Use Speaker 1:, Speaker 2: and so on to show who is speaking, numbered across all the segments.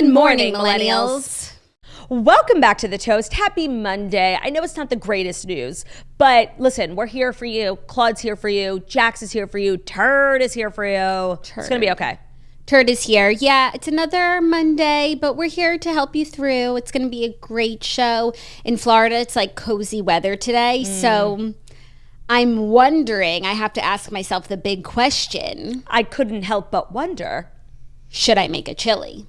Speaker 1: Good morning, millennials.
Speaker 2: Welcome back to The Toast. Happy Monday. I know it's not the greatest news, but listen, we're here for you. Claude's here for you. Jax is here for you. Turd is here for you. It's going to be okay.
Speaker 1: Turd is here. Yeah, it's another Monday, but we're here to help you through. It's going to be a great show. In Florida, it's like cozy weather today, so I'm wondering, I have to ask myself the big question.
Speaker 2: I couldn't help but wonder.
Speaker 1: Should I make a chili?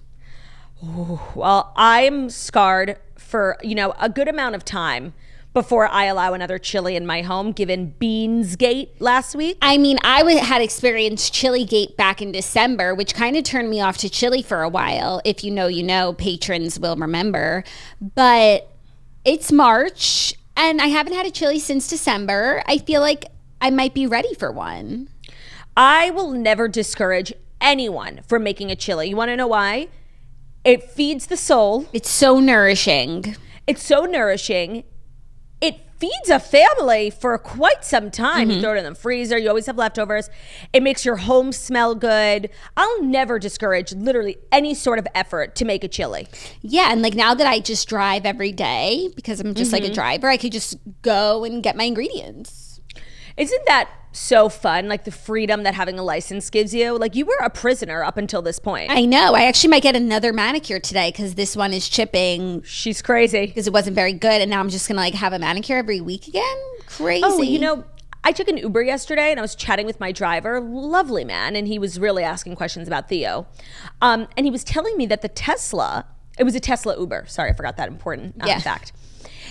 Speaker 2: Ooh, well, I'm scarred for, a good amount of time before I allow another chili in my home, given Beansgate last week.
Speaker 1: I mean, had experienced Chilligate back in December, which kind of turned me off to chili for a while. If you know, you know, patrons will remember. But it's March, and I haven't had a chili since December. I feel like I might be ready for one.
Speaker 2: I will never discourage anyone from making a chili. You want to know why? It feeds the soul.
Speaker 1: It's so nourishing.
Speaker 2: It feeds a family for quite some time. You throw it in the freezer. You always have leftovers. It makes your home smell good. I'll never discourage literally any sort of effort to make a chili.
Speaker 1: Yeah, and like now that I just drive every day because I'm just like a driver, I could just go and get my ingredients.
Speaker 2: Isn't that so fun? Like the freedom that having a license gives you. Like you were a prisoner up until this point.
Speaker 1: I know. I actually might get another manicure today because this one is chipping.
Speaker 2: She's crazy.
Speaker 1: Because it wasn't very good. And now I'm just going to like have a manicure every week again. Crazy.
Speaker 2: Oh, I took an Uber yesterday and I was chatting with my driver. Lovely man. And he was really asking questions about Theo. And he was telling me that it was a Tesla Uber. Sorry, I forgot that important fact.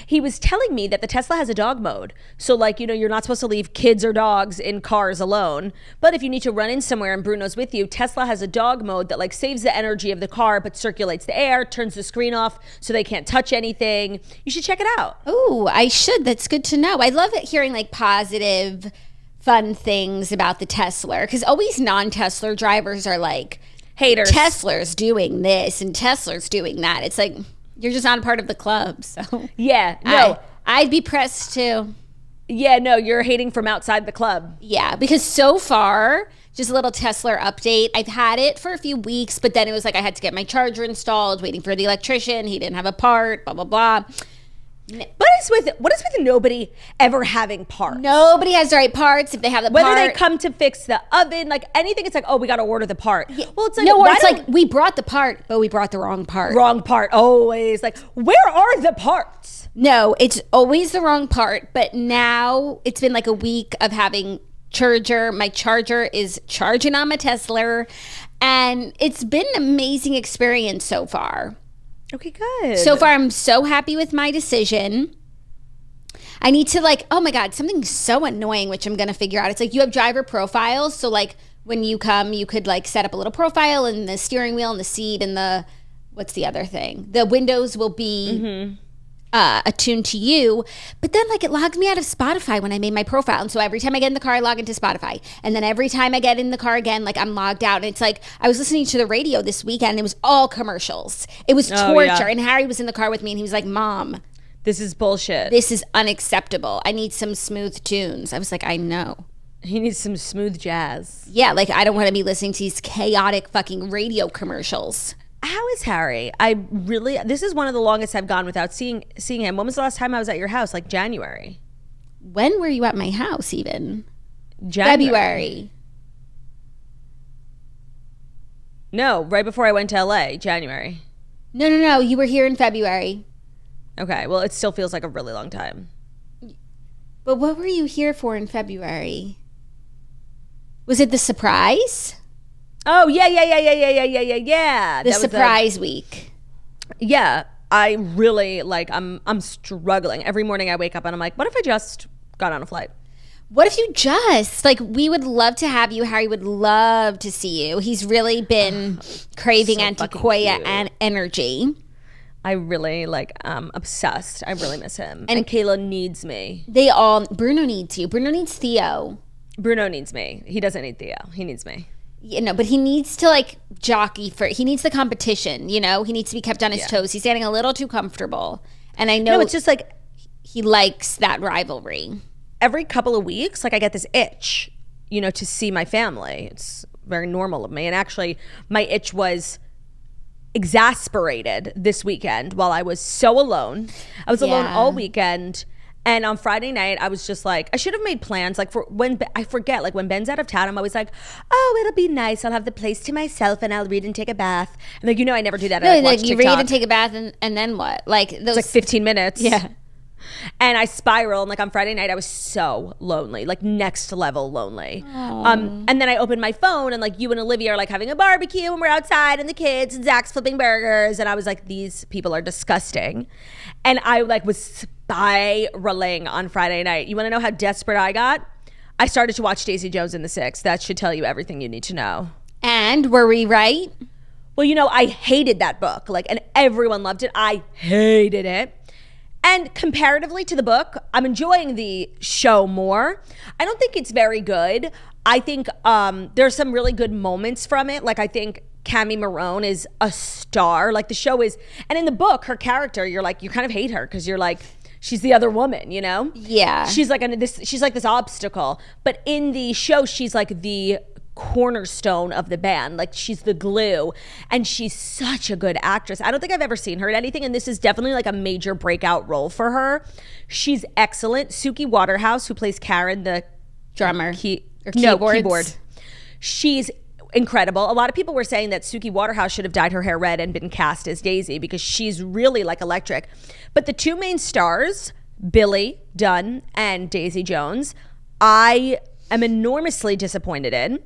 Speaker 2: He was telling me that the Tesla has a dog mode. So like, you're not supposed to leave kids or dogs in cars alone. But if you need to run in somewhere and Bruno's with you, Tesla has a dog mode that like saves the energy of the car, but circulates the air, turns the screen off so they can't touch anything. You should check it out.
Speaker 1: Oh, I should. That's good to know. I love hearing like positive, fun things about the Tesla. Because always non-Tesla drivers are like,
Speaker 2: haters.
Speaker 1: Tesla's doing this and Tesla's doing that. It's like, you're just not a part of the club, so.
Speaker 2: Yeah, no.
Speaker 1: I'd be pressed too.
Speaker 2: Yeah, no, you're hating from outside the club.
Speaker 1: Yeah, because so far, just a little Tesla update. I've had it for a few weeks, but then it was like I had to get my charger installed, waiting for the electrician. He didn't have a part, blah, blah, blah.
Speaker 2: What is with nobody ever having parts?
Speaker 1: Nobody has the right parts. If they have the part.
Speaker 2: Whether they come to fix the oven, like anything, it's like, oh, we got to order the part.
Speaker 1: Yeah.
Speaker 2: Well, it's like,
Speaker 1: like we brought the part, but we brought the wrong part.
Speaker 2: Wrong part, always. Like, where are the parts?
Speaker 1: No, it's always the wrong part. But now it's been like a week of having charger. My charger is charging on my Tesla. And it's been an amazing experience so far.
Speaker 2: Okay, good.
Speaker 1: So far, I'm so happy with my decision. I need to oh my God, something so annoying, which I'm going to figure out. It's like you have driver profiles. So like when you come, you could like set up a little profile and the steering wheel and the seat and what's the other thing? The windows will be attuned to you. But then like it logged me out of Spotify when I made my profile. And so every time I get in the car, I log into Spotify. And then every time I get in the car again, like I'm logged out. And it's like I was listening to the radio this weekend and it was all commercials. It was torture. Yeah. And Harry was in the car with me and he was like, Mom,
Speaker 2: this is bullshit.
Speaker 1: This is unacceptable. I need some smooth tunes. I was like, I know.
Speaker 2: He needs some smooth jazz.
Speaker 1: Yeah, like I don't want to be listening to these chaotic fucking radio commercials.
Speaker 2: How is Harry? This is one of the longest I've gone without seeing him. When was the last time I was at your house? Like January.
Speaker 1: When were you at my house even?
Speaker 2: February. No, right before I went to LA, January.
Speaker 1: No. You were here in February.
Speaker 2: Okay, well, it still feels like a really long time.
Speaker 1: But what were you here for in February? Was it the surprise?
Speaker 2: Oh, yeah.
Speaker 1: The surprise week.
Speaker 2: Yeah, I really, I'm struggling. Every morning I wake up and I'm like, what if I just got on a flight?
Speaker 1: What if you just, we would love to have you. Harry would love to see you. He's really been craving so Antiquoya and energy.
Speaker 2: I really, I'm obsessed. I really miss him. And Kayla needs me.
Speaker 1: Bruno needs you. Bruno needs Theo.
Speaker 2: Bruno needs me. He doesn't need Theo. He needs me.
Speaker 1: But he needs to jockey he needs the competition, he needs to be kept on his toes. He's getting a little too comfortable. And I know
Speaker 2: it's just
Speaker 1: he likes that rivalry.
Speaker 2: Every couple of weeks, I get this itch, to see my family. It's very normal of me. And actually my itch was exasperated this weekend while I was so alone. I was alone all weekend. And on Friday night, I was just like, I should have made plans. Like for when I forget, like when Ben's out of town, I'm always like, oh, it'll be nice. I'll have the place to myself and I'll read and take a bath. And like, I never do that.
Speaker 1: No,
Speaker 2: I
Speaker 1: like you read and take a bath and then what? Like those,
Speaker 2: it's like 15 minutes.
Speaker 1: Yeah.
Speaker 2: And I spiral. And like on Friday night, I was so lonely, like next level lonely. And then I opened my phone and like you and Olivia are like having a barbecue and we're outside and the kids and Zach's flipping burgers. And I was like, these people are disgusting. And I like was spiraling on Friday night. You want to know how desperate I got? I started to watch Daisy Jones and the Six. That should tell you everything you need to know.
Speaker 1: And were we right?
Speaker 2: Well, I hated that book. Like, and everyone loved it. I hated it. And comparatively to the book, I'm enjoying the show more. I don't think it's very good. I think there's some really good moments from it. Like, I think Cami Marone is a star. Like, the show is, and in the book, her character, you're like, you kind of hate her because you're like, she's the other woman,
Speaker 1: Yeah.
Speaker 2: She's like she's like this obstacle. But in the show, she's like the cornerstone of the band. Like, she's the glue, and she's such a good actress. I don't think I've ever seen her in anything, and this is definitely like a major breakout role for her. She's excellent. Suki Waterhouse, who plays Karen, the
Speaker 1: drummer,
Speaker 2: keyboard. She's incredible. A lot of people were saying that Suki Waterhouse should have dyed her hair red and been cast as Daisy because she's really like electric. But the two main stars, Billy Dunn and Daisy Jones, I am enormously disappointed in.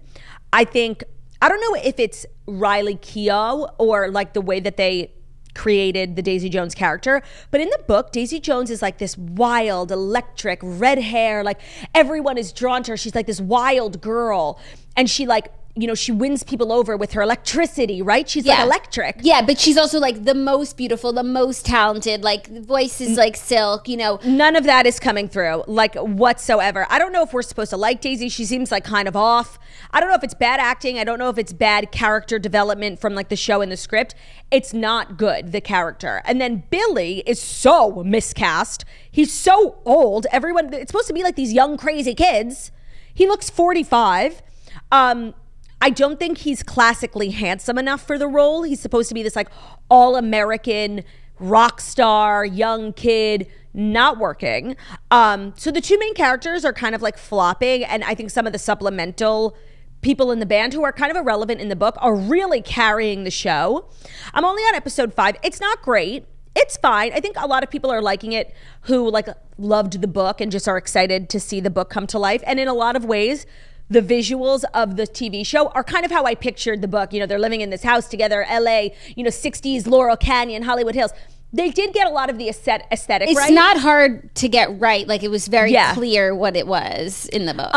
Speaker 2: I don't know if it's Riley Keough or like the way that they created the Daisy Jones character, but in the book, Daisy Jones is like this wild, electric, red hair, like everyone is drawn to her. She's like this wild girl, and she like, she wins people over with her electricity, right? She's like electric.
Speaker 1: Yeah, but she's also like the most beautiful, the most talented, like the voice is like silk,
Speaker 2: None of that is coming through, like whatsoever. I don't know if we're supposed to like Daisy. She seems like kind of off. I don't know if it's bad acting. I don't know if it's bad character development from like the show and the script. It's not good, the character. And then Billy is so miscast. He's so old. It's supposed to be like these young, crazy kids. He looks 45. I don't think he's classically handsome enough for the role. He's supposed to be this like all-American rock star, young kid, not working. So the two main characters are kind of like flopping, and I think some of the supplemental people in the band who are kind of irrelevant in the book are really carrying the show. I'm only on episode 5. It's not great. It's fine. I think a lot of people are liking it who like loved the book and just are excited to see the book come to life. And in a lot of ways, the visuals of the TV show are kind of how I pictured the book. They're living in this house together, LA, 60s, Laurel Canyon, Hollywood Hills. They did get a lot of the aesthetic right.
Speaker 1: It's not hard to get right. Like, it was very clear what it was in the book.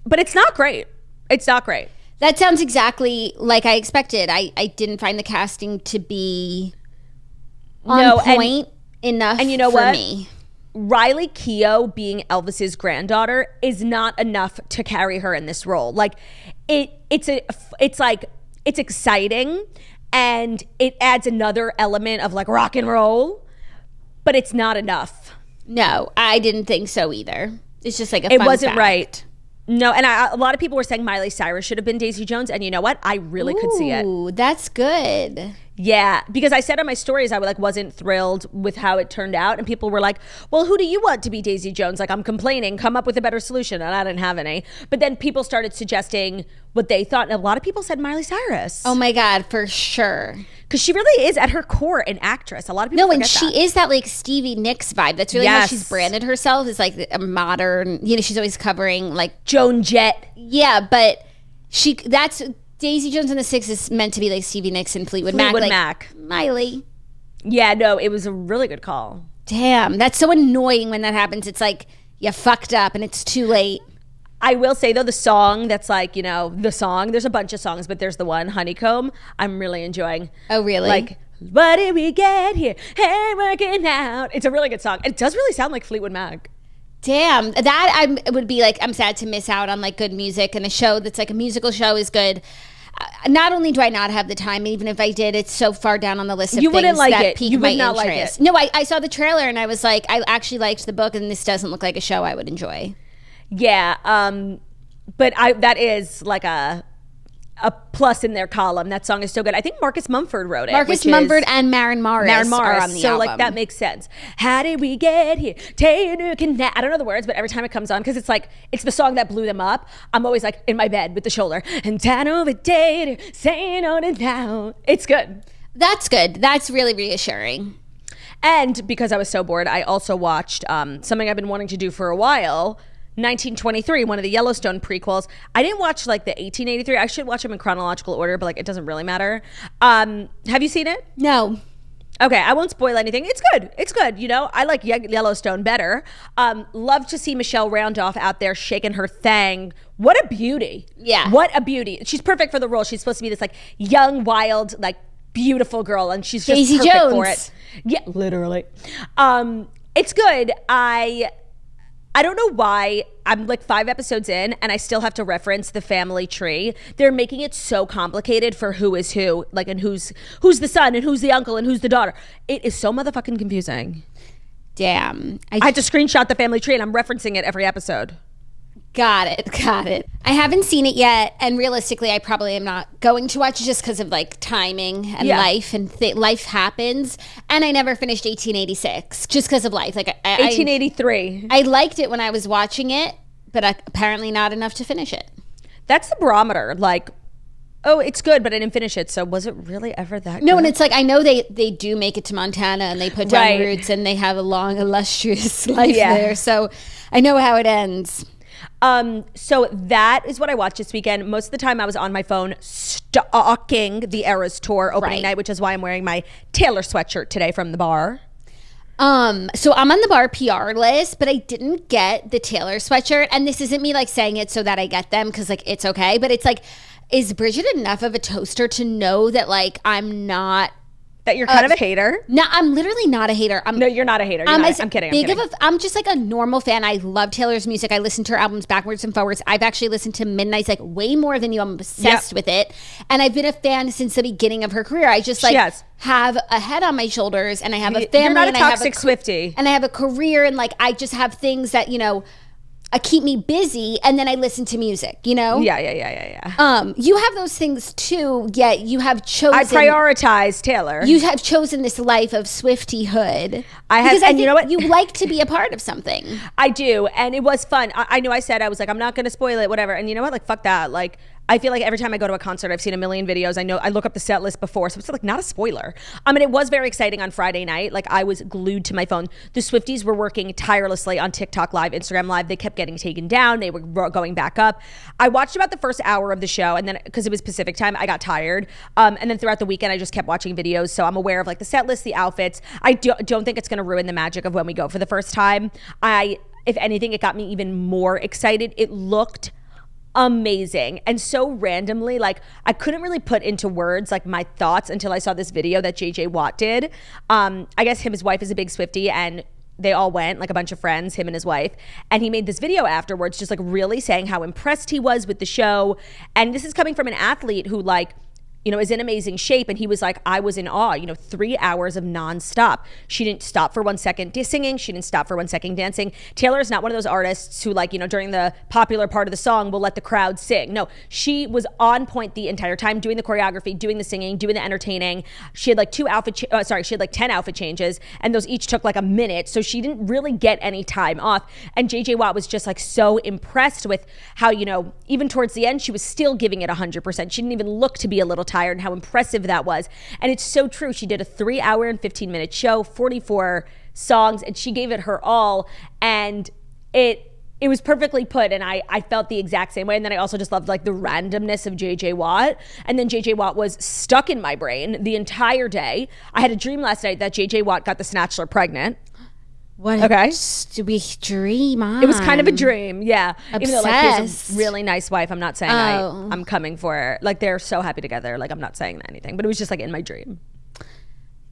Speaker 2: But it's not great. It's not great.
Speaker 1: That sounds exactly like I expected. I didn't find the casting to be on point enough for me.
Speaker 2: Riley Keough being Elvis's granddaughter is not enough to carry her in this role. Like, it's exciting and it adds another element of like rock and roll, but it's not enough.
Speaker 1: No, I didn't think so either. It's just like
Speaker 2: it wasn't right. No, and a lot of people were saying Miley Cyrus should have been Daisy Jones, and you know what? I really could see it.
Speaker 1: Ooh, that's good.
Speaker 2: Yeah, because I said on my stories I wasn't thrilled with how it turned out, and people were like, well, who do you want to be Daisy Jones? Like, I'm complaining, come up with a better solution, and I didn't have any. But then people started suggesting what they thought, and a lot of people said Miley Cyrus.
Speaker 1: Oh my God, for sure.
Speaker 2: Because she really is at her core an actress. A lot of people forget that.
Speaker 1: No, and she is that like Stevie Nicks vibe. That's really how she's branded herself. Is like a modern, she's always covering like
Speaker 2: Joan Jett.
Speaker 1: Yeah, but that's Daisy Jones and the Six is meant to be like Stevie Nicks and Fleetwood Mac. Miley.
Speaker 2: Yeah, no, it was a really good call.
Speaker 1: Damn, that's so annoying when that happens. It's like you fucked up and it's too late.
Speaker 2: I will say, though, the song that's like, the song, there's a bunch of songs, but there's the one, Honeycomb, I'm really enjoying.
Speaker 1: Oh, really?
Speaker 2: Like, what did we get here? Hey, working out. It's a really good song. It does really sound like Fleetwood Mac.
Speaker 1: Damn, that would be like, I'm sad to miss out on like good music, and a show that's like a musical show is good. Not only do I not have the time, even if I did, it's so far down on the list of
Speaker 2: you
Speaker 1: things
Speaker 2: wouldn't like
Speaker 1: that
Speaker 2: it.
Speaker 1: pique
Speaker 2: You
Speaker 1: my
Speaker 2: would not
Speaker 1: interest.
Speaker 2: like it.
Speaker 1: No, I saw the trailer and I was like, I actually liked the book, and this doesn't look like a show I would enjoy.
Speaker 2: Yeah, but that is like a plus in their column. That song is so good. I think Marcus Mumford wrote it.
Speaker 1: Marcus Mumford and Maren Morris are on the
Speaker 2: so
Speaker 1: album.
Speaker 2: like that makes sense. How did we get here? I don't know the words, but every time it comes on, because it's the song that blew them up, I'm always like in my bed with the shoulder. And down over day, saying on it now. It's good.
Speaker 1: That's good. That's really reassuring.
Speaker 2: And because I was so bored, I also watched something I've been wanting to do for a while, 1923, one of the Yellowstone prequels. I didn't watch like the 1883. I should watch them in chronological order, but like it doesn't really matter. Have you seen it?
Speaker 1: No.
Speaker 2: Okay, I won't spoil anything. It's good. It's good. You know, I like Yellowstone better. Love to see Michelle Randolph out there shaking her thang. What a beauty.
Speaker 1: Yeah.
Speaker 2: What a beauty. She's perfect for the role. She's supposed to be this like young, wild, like beautiful girl, and she's just
Speaker 1: Daisy
Speaker 2: perfect
Speaker 1: Jones.
Speaker 2: for it. Yeah, literally. It's good. I don't know why I'm like 5 episodes in and I still have to reference the family tree. They're making it so complicated for who is who, like, and who's the son and who's the uncle and who's the daughter. It is so motherfucking confusing.
Speaker 1: Damn.
Speaker 2: I had to screenshot the family tree and I'm referencing it every episode.
Speaker 1: Got it. I haven't seen it yet, and realistically, I probably am not going to watch it just because of like timing and life, and life happens. And I never finished 1886 just because of life. Like
Speaker 2: 1883.
Speaker 1: I liked it when I was watching it, but apparently not enough to finish it.
Speaker 2: That's the barometer. Like, oh, it's good, but I didn't finish it. So was it really ever that good?
Speaker 1: No, and it's like I know they do make it to Montana and they put down roots and they have a long, illustrious life there. So I know how it ends.
Speaker 2: So that is what I watched this weekend. Most of the time I was on my phone stalking the Eras Tour opening night, which is why I'm wearing my Taylor sweatshirt today from the bar.
Speaker 1: So I'm on the bar PR list, but I didn't get the Taylor sweatshirt. And this isn't me like saying it so that I get them, because like it's okay. But it's like, is Bridget enough of a toaster to know that like I'm not...
Speaker 2: That you're kind of a hater?
Speaker 1: No, I'm literally not a hater.
Speaker 2: No, you're not a hater. I'm kidding.
Speaker 1: I'm just like a normal fan. I love Taylor's music. I listen to her albums backwards and forwards. I've actually listened to Midnight's like way more than you. I'm obsessed with it. And I've been a fan since the beginning of her career. I just like have a head on my shoulders, and I have a family.
Speaker 2: You're not a
Speaker 1: and
Speaker 2: toxic Swiftie.
Speaker 1: And I have a career, and like I just have things that, you know, keep me busy, and then I listen to music, you know?
Speaker 2: Yeah.
Speaker 1: You have those things too, yet you have chosen...
Speaker 2: I prioritize Taylor.
Speaker 1: You have chosen this life of Swiftie-hood.
Speaker 2: I have, and you know what?
Speaker 1: You like to be a part of something.
Speaker 2: I do, and it was fun. I know I said, I was like, I'm not going to spoil it, whatever. And you know what? Like, fuck that. Like, I feel like every time I go to a concert, I've seen a million videos. I know I look up the set list before, so it's like not a spoiler. I mean, it was very exciting on Friday night. Like, I was glued to my phone. The Swifties were working tirelessly on TikTok Live, Instagram Live. They kept getting taken down. They were going back up. I watched about the first hour of the show, and then because it was Pacific time, I got tired. And then throughout the weekend, I just kept watching videos. So I'm aware of like the set list, the outfits. I don't think it's going to ruin the magic of when we go for the first time. If anything, it got me even more excited. It looked amazing, and so randomly, like I couldn't really put into words like my thoughts until I saw this video that JJ Watt did. I guess his wife is a big Swiftie, and they all went, like a bunch of friends, him and his wife, and he made this video afterwards just like really saying how impressed he was with the show. And this is coming from an athlete who like, you know, is in amazing shape. And he was like, I was in awe, 3 hours of nonstop. She didn't stop for 1 second singing. She didn't stop for 1 second dancing. Taylor is not one of those artists who like, during the popular part of the song will let the crowd sing. No, she was on point the entire time, doing the choreography, doing the singing, doing the entertaining. She had like 10 outfit changes, and those each took like a minute. So she didn't really get any time off. And JJ Watt was just like so impressed with how, even towards the end, she was still giving it 100%. She didn't even look to be a little tired, and how impressive that was. And it's so true. She did a 3 hour and 15-minute show, 44 songs, and she gave it her all. And it was perfectly put, and I felt the exact same way. And then I also just loved like the randomness of JJ Watt. And then JJ Watt was stuck in my brain the entire day. I had a dream last night that JJ Watt got the Snatchler pregnant.
Speaker 1: What do we dream on?
Speaker 2: It was kind of a dream, yeah.
Speaker 1: Obsessed.
Speaker 2: Even though like he's a really nice wife. I'm not saying I'm coming for her. Like they're so happy together. Like I'm not saying anything, but it was just like in my dream.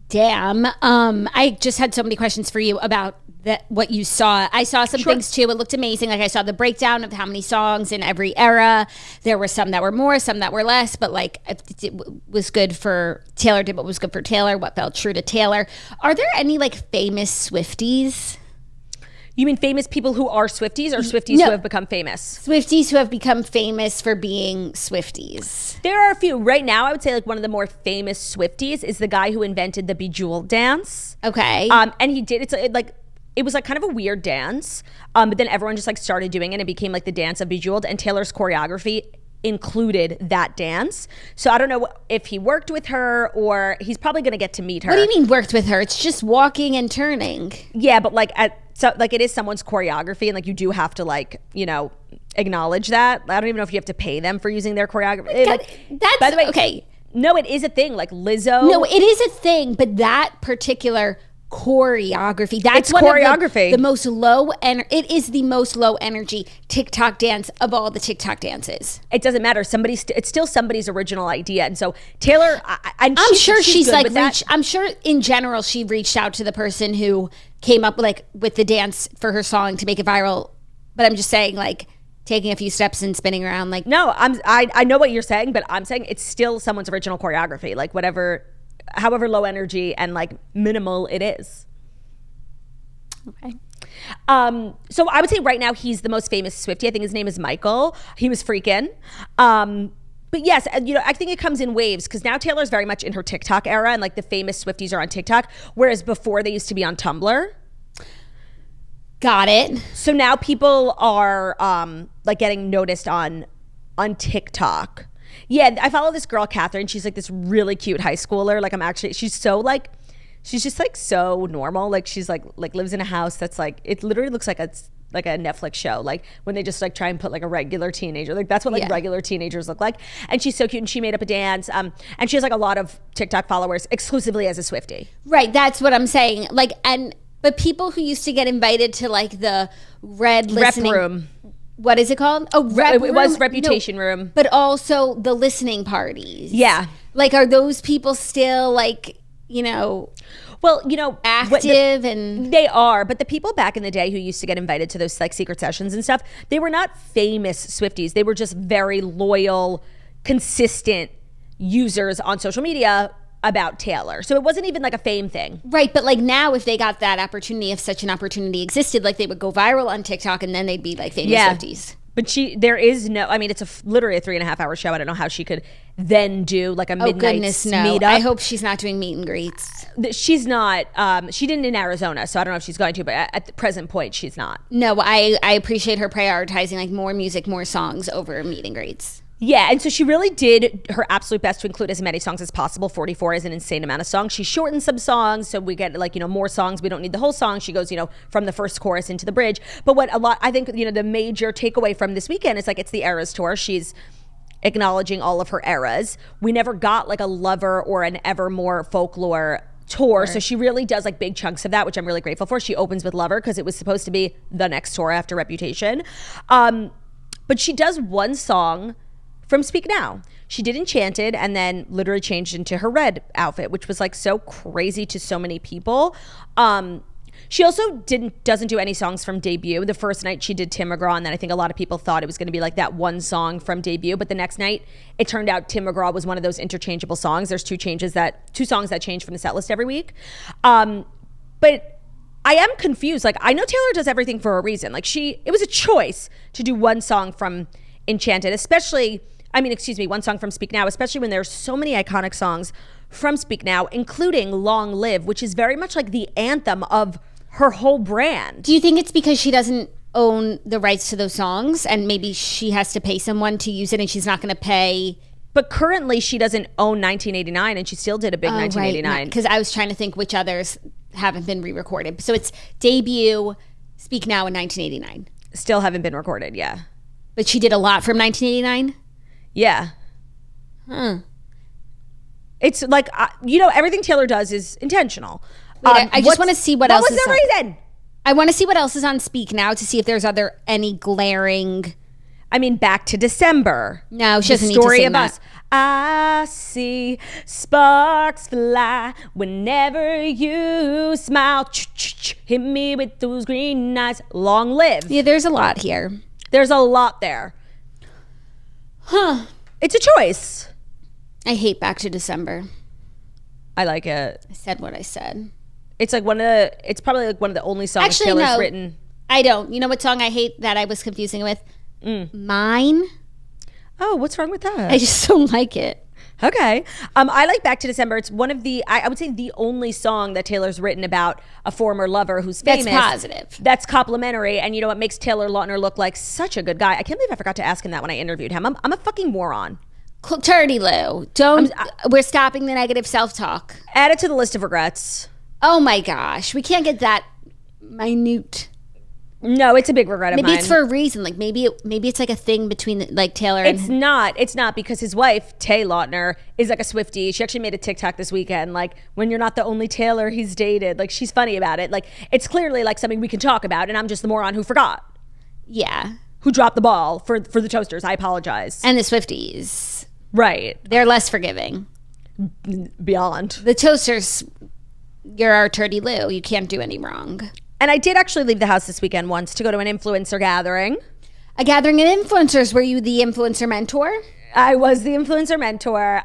Speaker 1: Damn. I just had so many questions for you about what you saw. I saw some things too. It looked amazing. Like I saw the breakdown of how many songs in every era. There were some that were more, some that were less, but like it was good for Taylor, did what was good for Taylor, what felt true to Taylor. Are there any like famous Swifties?
Speaker 2: You mean famous people who are Swifties or Swifties who have become famous?
Speaker 1: Swifties who have become famous for being Swifties.
Speaker 2: There are a few. Right now, I would say like one of the more famous Swifties is the guy who invented the Bejeweled dance.
Speaker 1: Okay.
Speaker 2: And he did, it was like kind of a weird dance, but then everyone just like started doing it and it became like the dance of Bejeweled, and Taylor's choreography included that dance. So I don't know if he worked with her or he's probably going to get to meet her.
Speaker 1: What do you mean worked with her? It's just walking and turning.
Speaker 2: Yeah, but like it is someone's choreography, and like you do have to like, you know, acknowledge that. I don't even know if you have to pay them for using their choreography.
Speaker 1: That's, by the way, okay.
Speaker 2: No, it is a thing. Like Lizzo.
Speaker 1: No, it is a thing, but that particular choreography, that's
Speaker 2: it's
Speaker 1: one
Speaker 2: choreography.
Speaker 1: Of the most low it is the most low energy TikTok dance of all the TikTok dances.
Speaker 2: It doesn't matter. It's still somebody's original idea, and so Taylor,
Speaker 1: I'm sure she's like I'm sure in general she reached out to the person who came up with the dance for her song to make it viral. But I'm just saying, like, taking a few steps and spinning around, like,
Speaker 2: no, I know what you're saying, but I'm saying it's still someone's original choreography, like however low energy and like minimal it is.
Speaker 1: Okay.
Speaker 2: So I would say right now he's the most famous Swiftie. I think his name is Michael. He was freaking. But yes, you know, I think it comes in waves because now Taylor's very much in her TikTok era, and like the famous Swifties are on TikTok, whereas before they used to be on Tumblr.
Speaker 1: Got it.
Speaker 2: So now people are like getting noticed on TikTok. Yeah, I follow this girl, Catherine. She's like this really cute high schooler. Like she's so like, she's just like so normal. Like she's like lives in a house that's like, it literally looks like a Netflix show. Like when they just like try and put like a regular teenager, like that's what like regular teenagers look like. And she's so cute, and she made up a dance. And she has like a lot of TikTok followers exclusively as a Swiftie.
Speaker 1: Right, that's what I'm saying. Like, but people who used to get invited to like the red listening
Speaker 2: rep room.
Speaker 1: What is it called? Oh,
Speaker 2: it was Reputation Room.
Speaker 1: But also the listening parties.
Speaker 2: Yeah.
Speaker 1: Like, are those people still like, you know,
Speaker 2: well, you know,
Speaker 1: active? And
Speaker 2: they are, but the people back in the day who used to get invited to those like secret sessions and stuff, they were not famous Swifties. They were just very loyal, consistent users on social media about Taylor. So it wasn't even like a fame thing.
Speaker 1: Right, but like now if they got that opportunity, if such an opportunity existed, like they would go viral on TikTok and then they'd be like famous Swifties.
Speaker 2: But there is no, I mean, it's literally a 3.5 hour show. I don't know how she could then do like a midnight meetup.
Speaker 1: I hope she's not doing meet and greets.
Speaker 2: She's not. She didn't in Arizona, so I don't know if she's going to, but at the present point, she's not.
Speaker 1: No, I appreciate her prioritizing like more music, more songs over meet and greets.
Speaker 2: Yeah, and so she really did her absolute best to include as many songs as possible. 44 is an insane amount of songs. She shortened some songs, so we get like, you know, more songs. We don't need the whole song. She goes, you know, from the first chorus into the bridge. But I think, you know, the major takeaway from this weekend is like it's the Eras Tour. She's acknowledging all of her eras. We never got like a Lover or an Evermore Folklore tour. Right. So she really does like big chunks of that, which I'm really grateful for. She opens with Lover because it was supposed to be the next tour after Reputation. But she does one song from Speak Now. She did Enchanted and then literally changed into her red outfit, which was like so crazy to so many people. She also doesn't do any songs from Debut. The first night she did Tim McGraw, and then I think a lot of people thought it was going to be like that one song from Debut, but the next night it turned out Tim McGraw was one of those interchangeable songs. There's two songs that change from the set list every week. But I am confused. Like, I know Taylor does everything for a reason. Like it was a choice to do one song from Enchanted, one song from Speak Now, especially when there's so many iconic songs from Speak Now, including Long Live, which is very much like the anthem of her whole brand.
Speaker 1: Do you think it's because she doesn't own the rights to those songs and maybe she has to pay someone to use it and she's not going to pay?
Speaker 2: But currently she doesn't own 1989 and she still did a big 1989.
Speaker 1: Because I was trying to think which others haven't been re-recorded. So it's Debut, Speak Now, and 1989.
Speaker 2: Still haven't been recorded, yeah.
Speaker 1: But she did a lot from 1989?
Speaker 2: Yeah. It's like, you know, everything Taylor does is intentional.
Speaker 1: Wait, I just want to see what else is
Speaker 2: on. What was the reason?
Speaker 1: I want to see what else is on Speak Now to see if there's any glaring.
Speaker 2: I mean, Back to December.
Speaker 1: No, she doesn't need to sing that.
Speaker 2: I see sparks fly whenever you smile. Hit me with those green eyes. Long Live.
Speaker 1: Yeah, there's a lot here.
Speaker 2: There's a lot there.
Speaker 1: Huh.
Speaker 2: It's a choice.
Speaker 1: I hate Back to December.
Speaker 2: I like it.
Speaker 1: I said what I said.
Speaker 2: It's like it's probably like one of the only songs Taylor's written.
Speaker 1: I don't. You know what song I hate that I was confusing with? Mine.
Speaker 2: Oh, what's wrong with that?
Speaker 1: I just don't like it.
Speaker 2: Okay. I like Back to December. It's one of the, I would say the only song that Taylor's written about a former lover who's famous.
Speaker 1: That's positive.
Speaker 2: That's complimentary. And you know what makes Taylor Lautner look like such a good guy? I can't believe I forgot to ask him that when I interviewed him. I'm a fucking moron.
Speaker 1: Turdy Lou. We're stopping the negative self-talk.
Speaker 2: Add it to the list of regrets.
Speaker 1: Oh my gosh. We can't get that minute.
Speaker 2: No, it's a big regret of mine.
Speaker 1: Maybe it's for a reason. Like maybe it's like a thing between like Taylor and...
Speaker 2: It's not because his wife, Tay Lautner, is like a Swiftie. She actually made a TikTok this weekend. Like, when you're not the only Taylor he's dated. Like, she's funny about it. Like, it's clearly like something we can talk about. And I'm just the moron who forgot.
Speaker 1: Yeah.
Speaker 2: Who dropped the ball for the toasters. I apologize.
Speaker 1: And the Swifties.
Speaker 2: Right.
Speaker 1: They're less forgiving.
Speaker 2: Beyond.
Speaker 1: The toasters, you're our Turdy Lou. You can't do any wrong.
Speaker 2: And I did actually leave the house this weekend once to go to an influencer gathering.
Speaker 1: A gathering of influencers. Were you the influencer mentor?
Speaker 2: I was the influencer mentor.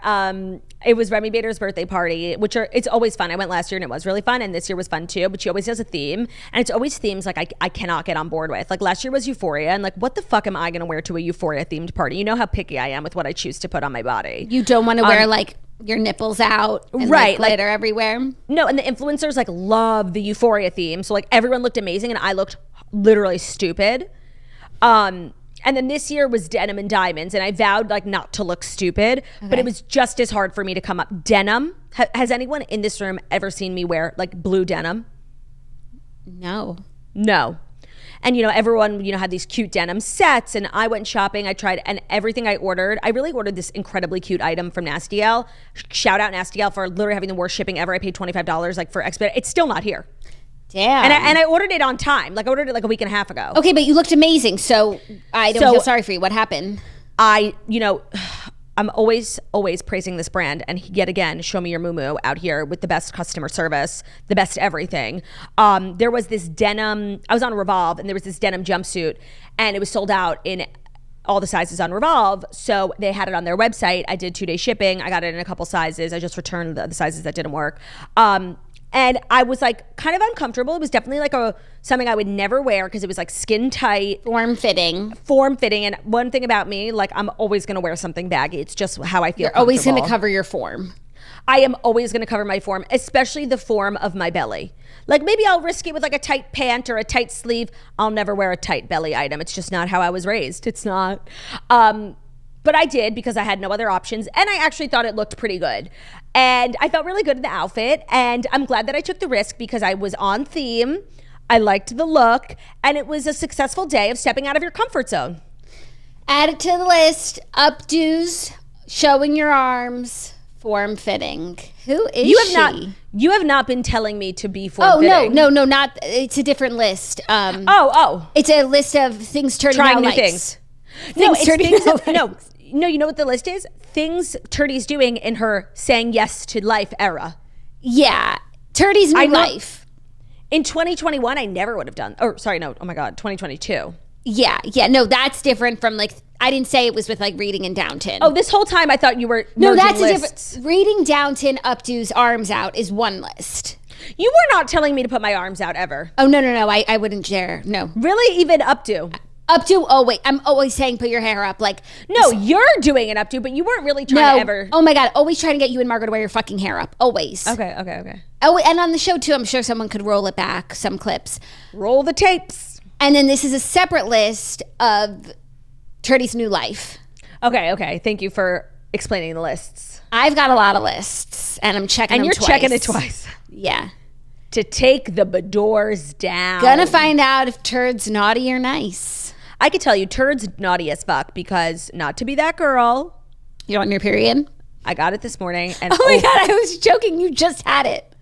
Speaker 2: It was Remy Bader's birthday party, it's always fun. I went last year and it was really fun. And this year was fun too. But she always has a theme. And it's always themes like I cannot get on board with. Like last year was Euphoria. And like, what the fuck am I going to wear to a Euphoria themed party? You know how picky I am with what I choose to put on my body.
Speaker 1: You don't want to wear like your nipples out and right, like glitter everywhere.
Speaker 2: No, and the influencers like love the Euphoria theme. So like everyone looked amazing and I looked literally stupid. And then this year was denim and diamonds, and I vowed like not to look stupid, but it was just as hard for me to come up. Denim. Has anyone in this room ever seen me wear like blue denim?
Speaker 1: No. And
Speaker 2: you know, everyone, you know, had these cute denim sets, and I went shopping. I tried, and everything I ordered, I really ordered this incredibly cute item from Nasty L. Shout out Nasty L for literally having the worst shipping ever. I paid $25 like for expedite. It's still not here.
Speaker 1: Damn.
Speaker 2: And I ordered it on time. Like I ordered it like a week and a half ago.
Speaker 1: Okay, but you looked amazing, so I don't feel sorry for you. What happened?
Speaker 2: I'm always praising this brand, and yet again, show me your moo out here with the best customer service, the best everything. There was this denim, I was on Revolve, and there was this denim jumpsuit, and it was sold out in all the sizes on Revolve, so they had it on their website. I did 2-day shipping. I got it in a couple sizes. I just returned the sizes that didn't work. And I was like kind of uncomfortable. It was definitely like something I would never wear because it was like skin tight.
Speaker 1: Form fitting.
Speaker 2: And one thing about me, like I'm always going to wear something baggy. It's just how I feel.
Speaker 1: You're always going to cover your form.
Speaker 2: I am always going to cover my form, especially the form of my belly. Like maybe I'll risk it with like a tight pant or a tight sleeve. I'll never wear a tight belly item. It's just not how I was raised. It's not. But I did because I had no other options. And I actually thought it looked pretty good. And I felt really good in the outfit. And I'm glad that I took the risk because I was on theme. I liked the look. And it was a successful day of stepping out of your comfort zone.
Speaker 1: Add it to the list. Updos, showing your arms, form fitting. Who is she?
Speaker 2: You have not been telling me to be form fitting.
Speaker 1: No, not. It's a different list. It's a list of things turning out
Speaker 2: trying new
Speaker 1: likes.
Speaker 2: things. No, you know what the list is? Things Turdy's doing in her saying yes to life era.
Speaker 1: Yeah. Turdy's new life.
Speaker 2: In 2021, I never would have done. Oh my God, 2022.
Speaker 1: Yeah. No, that's different from like, I didn't say it was with like reading in Downton.
Speaker 2: Oh, this whole time I thought you were
Speaker 1: No, that's
Speaker 2: lists.
Speaker 1: a different. Reading Downton, updos, arms out is one list.
Speaker 2: You were not telling me to put my arms out ever.
Speaker 1: Oh, no. I wouldn't dare. No.
Speaker 2: Really? Even updo?
Speaker 1: Updo, oh wait, I'm always saying put your hair up. Like,
Speaker 2: no, you're doing an updo, but you weren't really trying to ever.
Speaker 1: Oh my God, always trying to get you and Margaret to wear your fucking hair up. Always.
Speaker 2: Okay.
Speaker 1: Oh, and on the show too, I'm sure someone could roll it back, some clips.
Speaker 2: Roll the tapes.
Speaker 1: And then this is a separate list of Turdy's new life.
Speaker 2: Okay. Thank you for explaining the lists.
Speaker 1: I've got a lot of lists, and I'm checking them twice.
Speaker 2: And you're checking it twice.
Speaker 1: Yeah.
Speaker 2: To take the bidors down.
Speaker 1: Gonna find out if Turd's naughty or nice.
Speaker 2: I could tell you, Turd's naughty as fuck because not to be that girl.
Speaker 1: You're on your period?
Speaker 2: I got it this morning. And
Speaker 1: oh my God, I was joking. You just had it.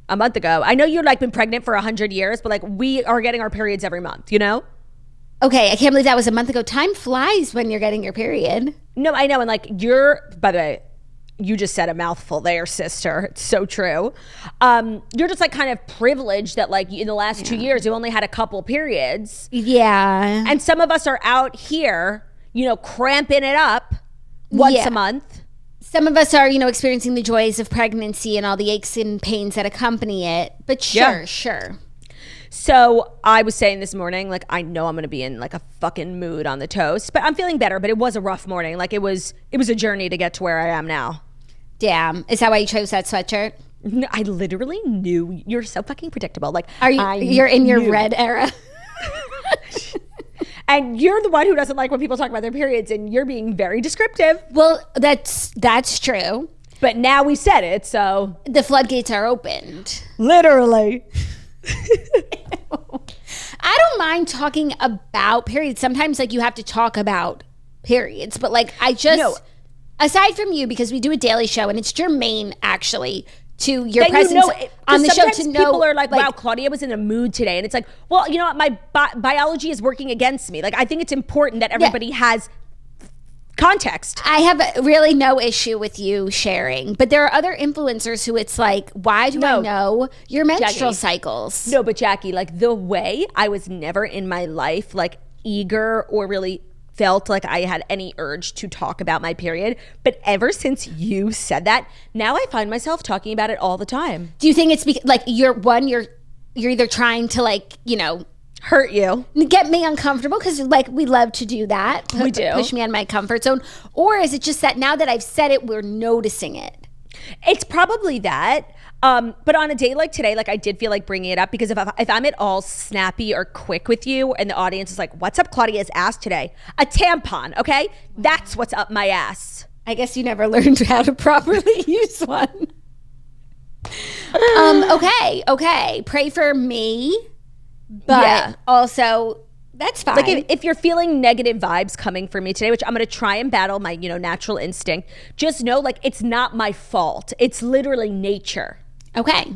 Speaker 2: A month ago. I know you've like been pregnant for 100 years, but like we are getting our periods every month, you know?
Speaker 1: Okay, I can't believe that was a month ago. Time flies when you're getting your period.
Speaker 2: No, I know. And like by the way, you just said a mouthful there, sister. It's so true. You're just like kind of privileged that like in the last 2 years, you only had a couple periods.
Speaker 1: Yeah.
Speaker 2: And some of us are out here, you know, cramping it up once a month.
Speaker 1: Some of us are, you know, experiencing the joys of pregnancy and all the aches and pains that accompany it. But sure.
Speaker 2: So I was saying this morning, like, I know I'm going to be in like a fucking mood on the toast, but I'm feeling better. But it was a rough morning. Like it was a journey to get to where I am now.
Speaker 1: Damn. Is that why you chose that sweatshirt?
Speaker 2: No, I literally knew. You're so fucking predictable. Like,
Speaker 1: you're in your red era.
Speaker 2: And you're the one who doesn't like when people talk about their periods, and you're being very descriptive.
Speaker 1: Well, that's true.
Speaker 2: But now we said it, so
Speaker 1: the floodgates are opened.
Speaker 2: Literally.
Speaker 1: I don't mind talking about periods. Sometimes, like, you have to talk about periods, but like, aside from you, because we do a daily show and it's germane actually to your presence on the show. To know,
Speaker 2: people are like, wow, Claudia was in a mood today, and it's like, well, you know what, my biology is working against me. Like, I think it's important that everybody has context.
Speaker 1: I have really no issue with you sharing, but there are other influencers who it's like, why do I know your menstrual cycles?
Speaker 2: No, but Jackie, like, the way I was never in my life like eager or really felt like I had any urge to talk about my period, but ever since you said that, now I find myself talking about it all the time.
Speaker 1: Do you think it's like you're either trying to, like, you know,
Speaker 2: hurt you,
Speaker 1: get me uncomfortable, because like we love to do that,
Speaker 2: we do,
Speaker 1: push me out of my comfort zone, or is it just that now that I've said it, we're noticing it?
Speaker 2: It's probably that. But on a day like today, like, I did feel like bringing it up, because if I'm at all snappy or quick with you and the audience is like, what's up Claudia's ass today? A tampon, okay? That's what's up my ass.
Speaker 1: I guess you never learned how to properly use one. Okay. Pray for me, but also that's fine.
Speaker 2: Like, if you're feeling negative vibes coming from me today, which I'm going to try and battle my, natural instinct, just know, like, it's not my fault. It's literally nature.
Speaker 1: Okay.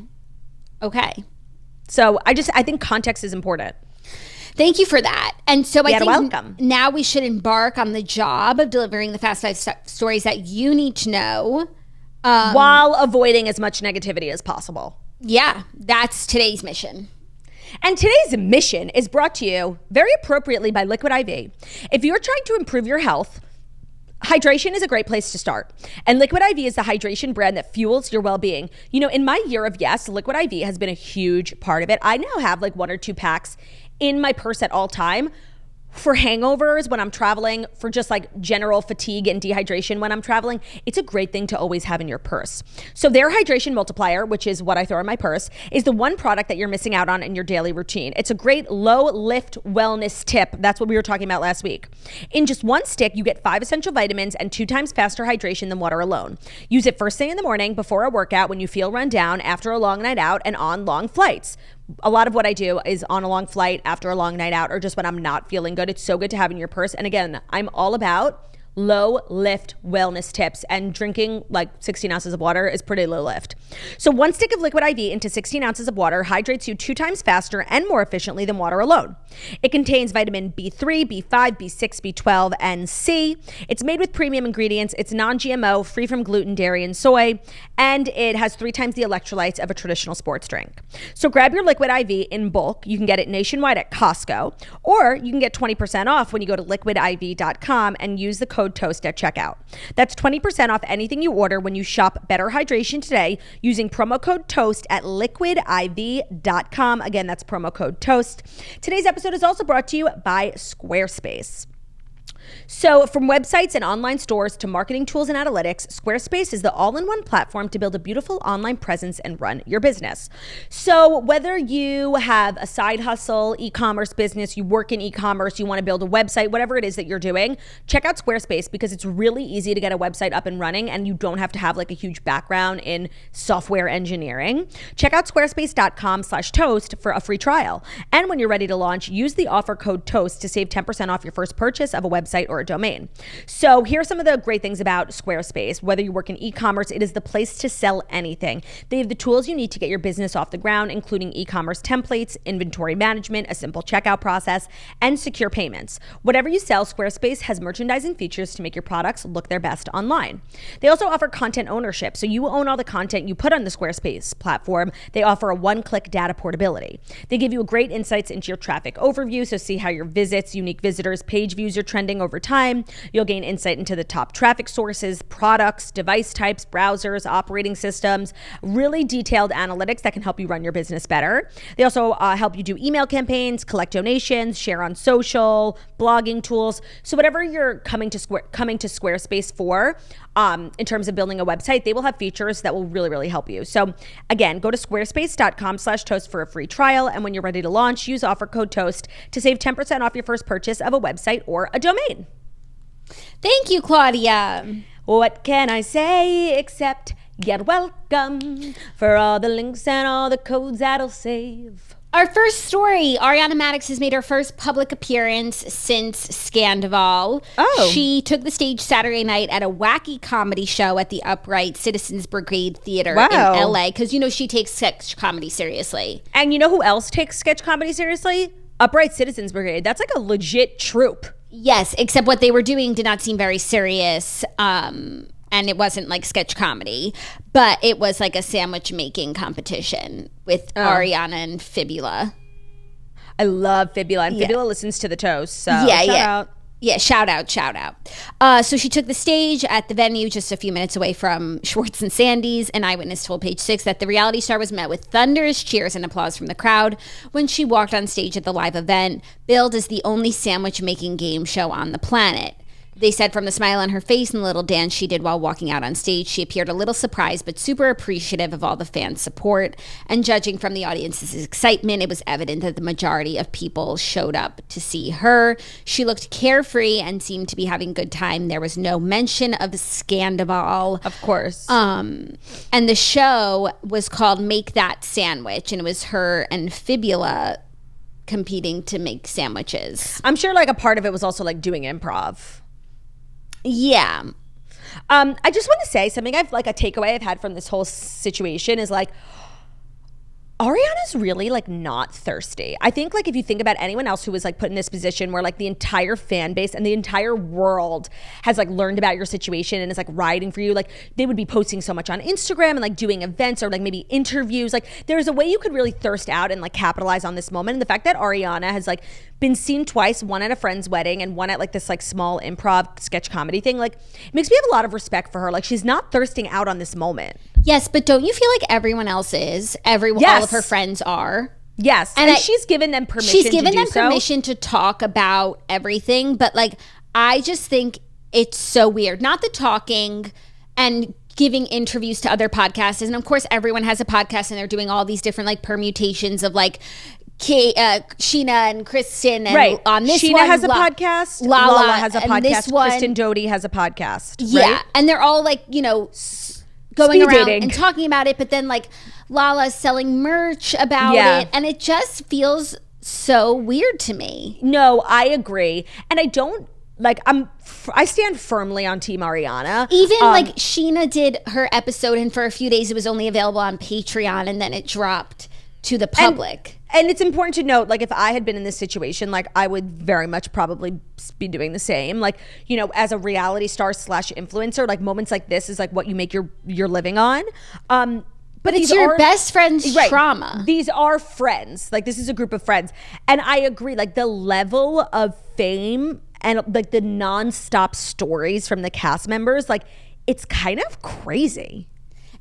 Speaker 2: So I think context is important.
Speaker 1: Thank you for that. And so I think
Speaker 2: welcome.
Speaker 1: Now we should embark on the job of delivering the Fast 5 stories that you need to know.
Speaker 2: While avoiding as much negativity as possible.
Speaker 1: Yeah, that's today's mission.
Speaker 2: And today's mission is brought to you very appropriately by Liquid IV. If you're trying to improve your health, hydration is a great place to start. And Liquid IV is the hydration brand that fuels your well-being. In my year of yes, Liquid IV has been a huge part of it. I now have like 1 or 2 packs in my purse at all time for hangovers when I'm traveling, for just like general fatigue and dehydration when I'm traveling. It's a great thing to always have in your purse. So their hydration multiplier, which is what I throw in my purse, is the one product that you're missing out on in your daily routine. It's a great low lift wellness tip. That's what we were talking about last week. In just 1 stick, you get 5 essential vitamins and 2 times faster hydration than water alone. Use it first thing in the morning, before a workout, when you feel run down, after a long night out, and on long flights. A lot of what I do is on a long flight, after a long night out, or just when I'm not feeling good. It's so good to have in your purse. And again, I'm all about low lift wellness tips, and drinking like 16 ounces of water is pretty low lift. So 1 stick of Liquid IV into 16 ounces of water hydrates you 2 times faster and more efficiently than water alone. It contains vitamin B3, B5, B6, B12, and C. It's made with premium ingredients. It's non-GMO, free from gluten, dairy, and soy, and it has 3 times the electrolytes of a traditional sports drink. So grab your Liquid IV in bulk. You can get it nationwide at Costco, or you can get 20% off when you go to liquidiv.com and use the code TOAST at checkout. That's 20% off anything you order when you shop Better Hydration today using promo code TOAST at liquidiv.com. Again, that's promo code TOAST. Today's episode is also brought to you by Squarespace. So from websites and online stores to marketing tools and analytics, Squarespace is the all-in-one platform to build a beautiful online presence and run your business. So whether you have a side hustle, e-commerce business, you work in e-commerce, you want to build a website, whatever it is that you're doing, check out Squarespace, because it's really easy to get a website up and running, and you don't have to have like a huge background in software engineering. Check out squarespace.com/toast for a free trial. And when you're ready to launch, use the offer code TOAST to save 10% off your first purchase of a website or a domain. So here are some of the great things about Squarespace. Whether you work in e-commerce, it is the place to sell anything. They have the tools you need to get your business off the ground, including e-commerce templates, inventory management, a simple checkout process, and secure payments. Whatever you sell, Squarespace has merchandising features to make your products look their best online. They also offer content ownership, so you own all the content you put on the Squarespace platform. They offer a one-click data portability. They give you great insights into your traffic overview, so see how your visits, unique visitors, page views are trending over over time. You'll gain insight into the top traffic sources, products, device types, browsers, operating systems, really detailed analytics that can help you run your business better. They also help you do email campaigns, collect donations, share on social, blogging tools. So whatever you're coming to Squarespace for, in terms of building a website, they will have features that will really, really help you. So again, go to squarespace.com/toast for a free trial. And when you're ready to launch, use offer code TOAST to save 10% off your first purchase of a website or a domain.
Speaker 1: Thank you, Claudia.
Speaker 2: What can I say except you're welcome for all the links and all the codes that'll save.
Speaker 1: Our first story, Ariana Madix has made her first public appearance since Scandoval.
Speaker 2: Oh.
Speaker 1: She took the stage Saturday night at a wacky comedy show at the Upright Citizens Brigade Theater in LA. Because, she takes sketch comedy seriously.
Speaker 2: And you know who else takes sketch comedy seriously? Upright Citizens Brigade. That's like a legit troupe.
Speaker 1: Yes, except what they were doing did not seem very serious. And it wasn't like sketch comedy, but it was like a sandwich making competition with Ariana and Fibula.
Speaker 2: I love Fibula, and Fibula listens to the Toast. So
Speaker 1: shout out. So she took the stage at the venue just a few minutes away from Schwartz and Sandy's. An eyewitness told Page Six that the reality star was met with thunderous cheers and applause from the crowd when she walked on stage at the live event, billed as the only sandwich making game show on the planet. They said from the smile on her face and the little dance she did while walking out on stage, she appeared a little surprised but super appreciative of all the fans' support. And judging from the audience's excitement, it was evident that the majority of people showed up to see her. She looked carefree and seemed to be having a good time. There was no mention of Scandoval.
Speaker 2: Of course.
Speaker 1: And the show was called Make That Sandwich, and it was her and Fibula competing to make sandwiches.
Speaker 2: I'm sure like a part of it was also like doing improv.
Speaker 1: Yeah.
Speaker 2: I just want to say something a takeaway I've had from this whole situation is like, Ariana's really like not thirsty. I think like if you think about anyone else who was like put in this position where like the entire fan base and the entire world has like learned about your situation and is like riding for you, like they would be posting so much on Instagram and like doing events or like maybe interviews. Like there's a way you could really thirst out and like capitalize on this moment. And the fact that Ariana has like been seen twice, one at a friend's wedding and one at like this like small improv sketch comedy thing, like it makes me have a lot of respect for her. Like she's not thirsting out on this moment.
Speaker 1: Yes, but don't you feel like everyone else is? All of her friends are.
Speaker 2: Yes, and she's given them permission.
Speaker 1: She's given them permission to talk about everything, but like I just think it's so weird. Not the talking and giving interviews to other podcasters, and of course everyone has a podcast and they're doing all these different like permutations of like Sheena and Kristen, and on this
Speaker 2: Sheena
Speaker 1: one,
Speaker 2: has a podcast. Lala has a podcast. Kristen Doty has a podcast.
Speaker 1: Yeah,
Speaker 2: right?
Speaker 1: and they're all like going
Speaker 2: Speed
Speaker 1: around
Speaker 2: dating
Speaker 1: and talking about it, but then like Lala's selling merch about it, and it just feels so weird to me.
Speaker 2: No, I agree, and I don't like. I stand firmly on Team Ariana.
Speaker 1: Even like Sheena did her episode, and for a few days it was only available on Patreon, and then it dropped to the public.
Speaker 2: And it's important to note, like, if I had been in this situation, like, I would very much probably be doing the same. Like, as a reality star / influencer, like, moments like this is like what you make your living on.
Speaker 1: But it's your best friend's trauma.
Speaker 2: These are friends. Like, this is a group of friends. And I agree, like, the level of fame and like the nonstop stories from the cast members, like, it's kind of crazy.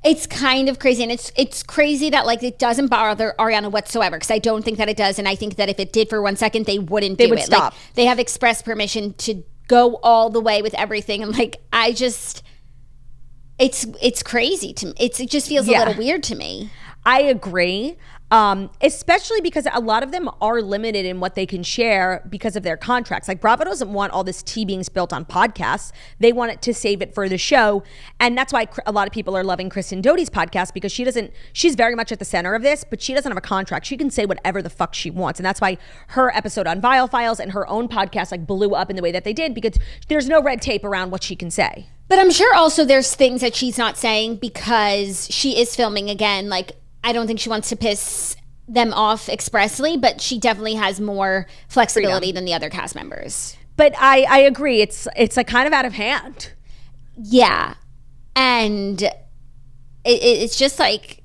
Speaker 1: It's kind of crazy, and it's crazy that like it doesn't bother Ariana whatsoever, because I don't think that it does, and I think that if it did for 1 second, they wouldn't do it.
Speaker 2: Stop.
Speaker 1: Like, they have expressed permission to go all the way with everything, and like it's crazy to me. It just feels a little weird to me.
Speaker 2: I agree. Especially because a lot of them are limited in what they can share because of their contracts. Like Bravo doesn't want all this tea being spilt on podcasts. They want it to save it for the show. And that's why a lot of people are loving Kristen Doty's podcast, because she's very much at the center of this, but she doesn't have a contract. She can say whatever the fuck she wants. And that's why her episode on Vial Files and her own podcast like blew up in the way that they did, because there's no red tape around what she can say.
Speaker 1: But I'm sure also there's things that she's not saying because she is filming again. Like, I don't think she wants to piss them off expressly, but she definitely has more flexibility than the other cast members.
Speaker 2: But I agree. It's like kind of out of hand.
Speaker 1: Yeah. And it's just like,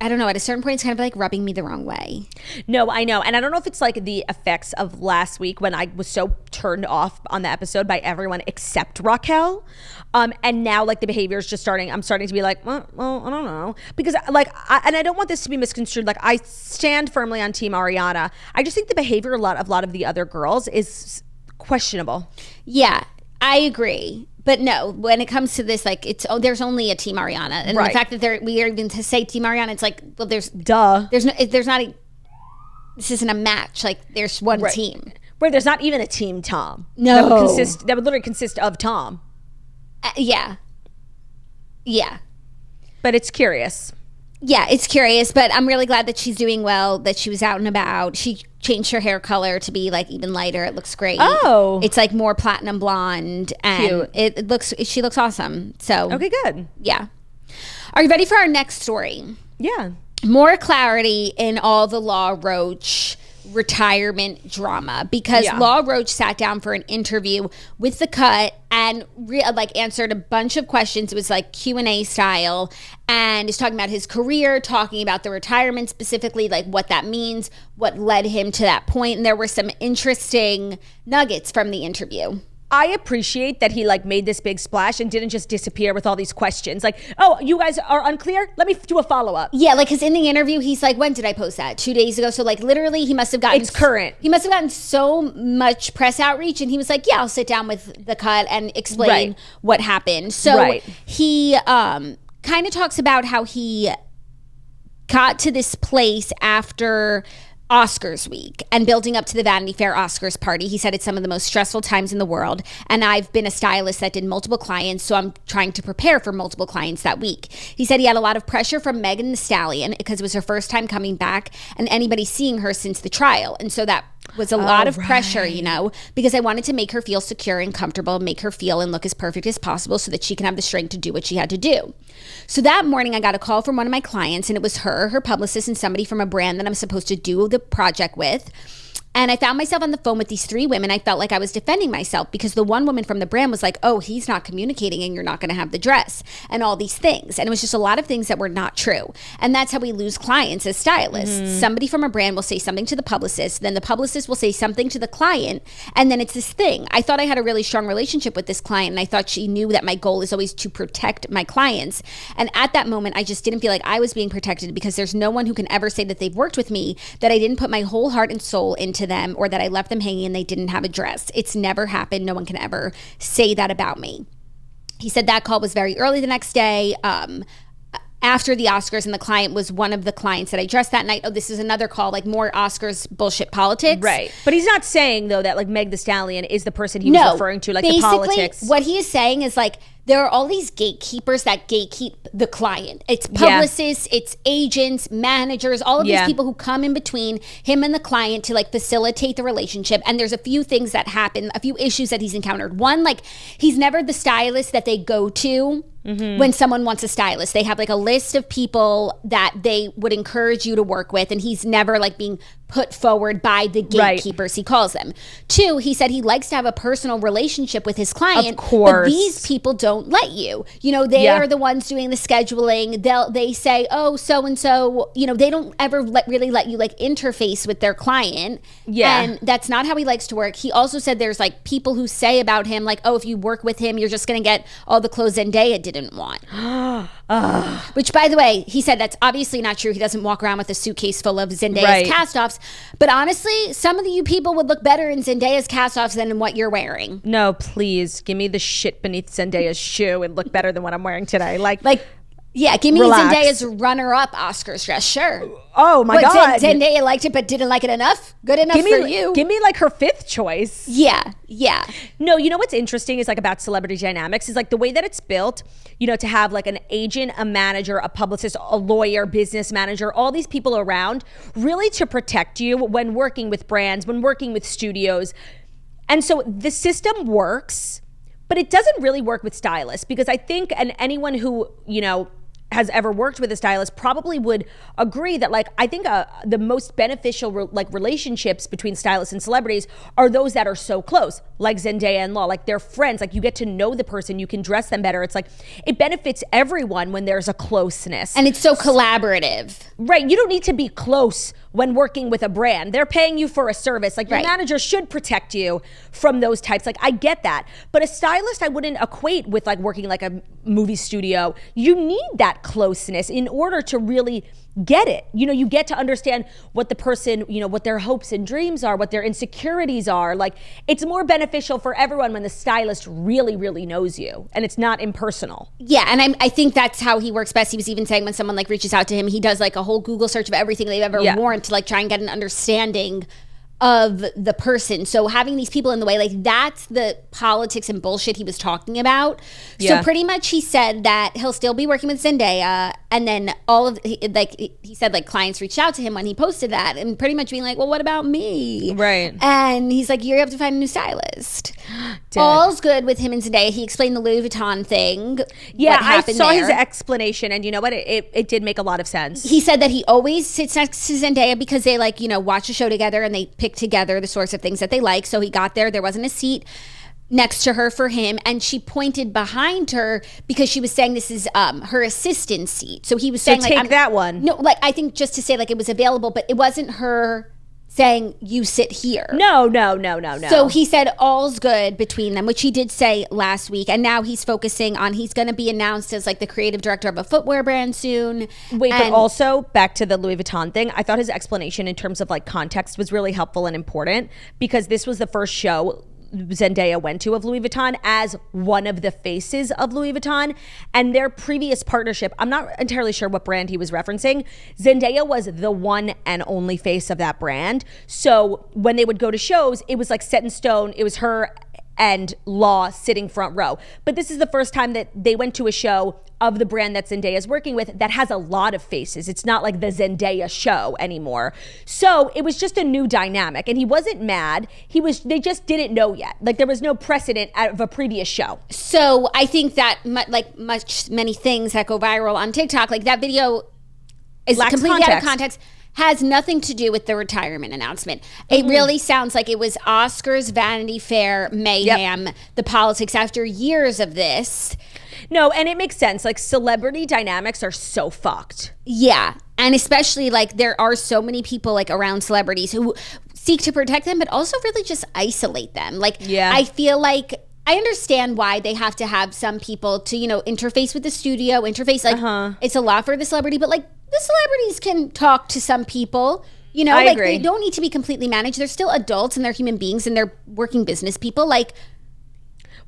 Speaker 1: I don't know, at a certain point, it's kind of like rubbing me the wrong way.
Speaker 2: No, I know. And I don't know if it's like the effects of last week when I was so turned off on the episode by everyone except Raquel. And now like the behavior is just I'm starting to be like, well, I don't know. Because like, and I don't want this to be misconstrued. Like I stand firmly on Team Ariana. I just think the behavior of a lot of the other girls is questionable.
Speaker 1: Yeah, I agree. But no, when it comes to this, like there's only a Team Ariana, and the fact that we are even to say Team Ariana, it's like, well, there's not this isn't a match. Like there's one team.
Speaker 2: Where there's not even a Team Tom.
Speaker 1: No,
Speaker 2: that would literally consist of Tom.
Speaker 1: Yeah.
Speaker 2: But it's curious.
Speaker 1: Yeah, it's curious, but I'm really glad that she's doing well, that she was out and about. She changed her hair color to be like even lighter. It looks great.
Speaker 2: Oh.
Speaker 1: It's like more platinum blonde, and
Speaker 2: cute.
Speaker 1: She looks awesome. So
Speaker 2: okay, good.
Speaker 1: Yeah. Are you ready for our next story?
Speaker 2: Yeah.
Speaker 1: More clarity in all the Law Roach retirement drama, because Law Roach sat down for an interview with The Cut and answered a bunch of questions. It was like Q&A style, and is talking about his career, talking about the retirement specifically, like what that means, what led him to that point. And there were some interesting nuggets from the interview.
Speaker 2: I appreciate that he like made this big splash and didn't just disappear with all these questions. Like, oh, you guys are unclear? Let me do a follow-up.
Speaker 1: Yeah, like, because in the interview, he's like, when did I post that? 2 days ago. So like literally he must have gotten...
Speaker 2: It's current.
Speaker 1: He must have gotten so much press outreach, and he was like, yeah, I'll sit down with The Cut and explain what happened. So he kind of talks about how he got to this place after Oscars week and building up to the Vanity Fair Oscars party. He said it's some of the most stressful times in the world, and I've been a stylist that did multiple clients, so I'm trying to prepare for multiple clients that week. He said he had a lot of pressure from Megan Thee Stallion because it was her first time coming back and anybody seeing her since the trial, and so that was a lot of pressure, you know, because I wanted to make her feel secure and comfortable, make her feel and look as perfect as possible so that she can have the strength to do what she had to do. So that morning I got a call from one of my clients, and it was her publicist, and somebody from a brand that I'm supposed to do the project with. And I found myself on the phone with these 3 women. I felt like I was defending myself because the one woman from the brand was like, oh, he's not communicating and you're not going to have the dress and all these things. And it was just a lot of things that were not true. And that's how we lose clients as stylists. Somebody from a brand will say something to the publicist, then the publicist will say something to the client, and then it's this thing. I thought I had a really strong relationship with this client, and I thought she knew that my goal is always to protect my clients. And at that moment, I just didn't feel like I was being protected, because there's no one who can ever say that they've worked with me that I didn't put my whole heart and soul into them, or that I left them hanging and they didn't have a dress. It's never happened. No one can ever say that about me. He said that call was very early the next day, after the Oscars, and the client was one of the clients that I dressed that night. Oh, this is another call, like more Oscars bullshit politics.
Speaker 2: Right. But he's not saying, though, that like Meg Thee Stallion is the person he was referring to, like the politics.
Speaker 1: What he is saying is like, there are all these gatekeepers that gatekeep the client. It's publicists, it's agents, managers, all of these people who come in between him and the client to like facilitate the relationship. And there's a few things that happen, a few issues that he's encountered. One, like, he's never the stylist that they go to when someone wants a stylist. They have like a list of people that they would encourage you to work with, and he's never like being put forward by the gatekeepers, he calls them. 2, he said he likes to have a personal relationship with his client,
Speaker 2: of course,
Speaker 1: but these people don't let you. You know, they are the ones doing the scheduling. They say, oh, so-and-so, you know, they don't ever really let you like interface with their client. Yeah. And that's not how he likes to work. He also said there's like people who say about him, like, oh, if you work with him, you're just going to get all the clothes Zendaya didn't want. Which, by the way, he said that's obviously not true. He doesn't walk around with a suitcase full of Zendaya's cast-offs. But honestly, some of you people would look better in Zendaya's cast-offs than in what you're wearing.
Speaker 2: No, please. Give me the shit beneath Zendaya's shoe and look better than what I'm wearing today. Like
Speaker 1: yeah, give me Zendaya's runner-up Oscars dress, sure.
Speaker 2: Oh my God.
Speaker 1: Zendaya liked it but didn't like it enough? Good enough for you.
Speaker 2: Give me like her 5th choice.
Speaker 1: Yeah.
Speaker 2: No, you know what's interesting is like about celebrity dynamics is like the way that it's built, you know, to have like an agent, a manager, a publicist, a lawyer, business manager, all these people around really to protect you when working with brands, when working with studios. And so the system works, but it doesn't really work with stylists, because I think, and anyone who, you know, has ever worked with a stylist probably would agree that like I think the most beneficial relationships between stylists and celebrities are those that are so close, like Zendaya and Law, like they're friends, like you get to know the person, you can dress them better. It's like it benefits everyone when there's a closeness.
Speaker 1: And it's so collaborative.
Speaker 2: Right. You don't need to be close when working with a brand. They're paying you for a service. Like your manager should protect you from those types. Like I get that. But a stylist I wouldn't equate with like working like a movie studio. You need that closeness in order to really get it. You know, you get to understand what the person, you know, what their hopes and dreams are, what their insecurities are. Like it's more beneficial for everyone when the stylist really, really knows you and it's not impersonal.
Speaker 1: Yeah, and I think that's how he works best. He was even saying when someone like reaches out to him, he does like a whole Google search of everything they've ever worn to like try and get an understanding of the person. So having these people in the way, like that's the politics and bullshit he was talking about. So pretty much he said that he'll still be working with Zendaya, and then all of like he said like clients reached out to him when he posted that and pretty much being like, well, what about me?
Speaker 2: Right.
Speaker 1: And he's like, you have to find a new stylist. All's good with him and Zendaya. He explained the Louis Vuitton thing.
Speaker 2: Yeah, I saw his explanation, and you know what? It did make a lot of sense.
Speaker 1: He said that he always sits next to Zendaya because they like, you know, watch a show together and they pick together the sorts of things that they like. So he got there wasn't a seat next to her for him, and she pointed behind her because she was saying this is her assistant's seat. So he was saying
Speaker 2: take
Speaker 1: like
Speaker 2: that one.
Speaker 1: No, like I think just to say like it was available, but it wasn't her saying you sit here.
Speaker 2: No.
Speaker 1: So he said all's good between them, which he did say last week, and now he's focusing on he's going to be announced as like the creative director of a footwear brand soon.
Speaker 2: Wait, but also back to the Louis Vuitton thing, I thought his explanation in terms of like context was really helpful and important because this was the first show Zendaya went to of Louis Vuitton as one of the faces of Louis Vuitton, and their previous partnership, I'm not entirely sure what brand he was referencing. Zendaya was the one and only face of that brand. So when they would go to shows, it was like set in stone. It was her and Law sitting front row. But this is the first time that they went to a show of the brand that Zendaya is working with that has a lot of faces. It's not like the Zendaya show anymore. So it was just a new dynamic, and he wasn't mad. They just didn't know yet. Like there was no precedent of a previous show.
Speaker 1: So I think that many things that go viral on TikTok, like that video is
Speaker 2: lacks
Speaker 1: completely out of context. Has nothing to do with the retirement announcement. It really sounds like it was Oscars, Vanity Fair, mayhem, the politics after years of this.
Speaker 2: No, and it makes sense. Like celebrity dynamics are so fucked.
Speaker 1: Yeah, and especially like there are so many people like around celebrities who seek to protect them, but also really just isolate them. Like I feel like I understand why they have to have some people to, you know, interface with the studio, like it's a lot for the celebrity, but like the celebrities can talk to some people, you know,
Speaker 2: I
Speaker 1: like
Speaker 2: agree.
Speaker 1: They don't need to be completely managed. They're still adults and they're human beings and they're working business people. Like,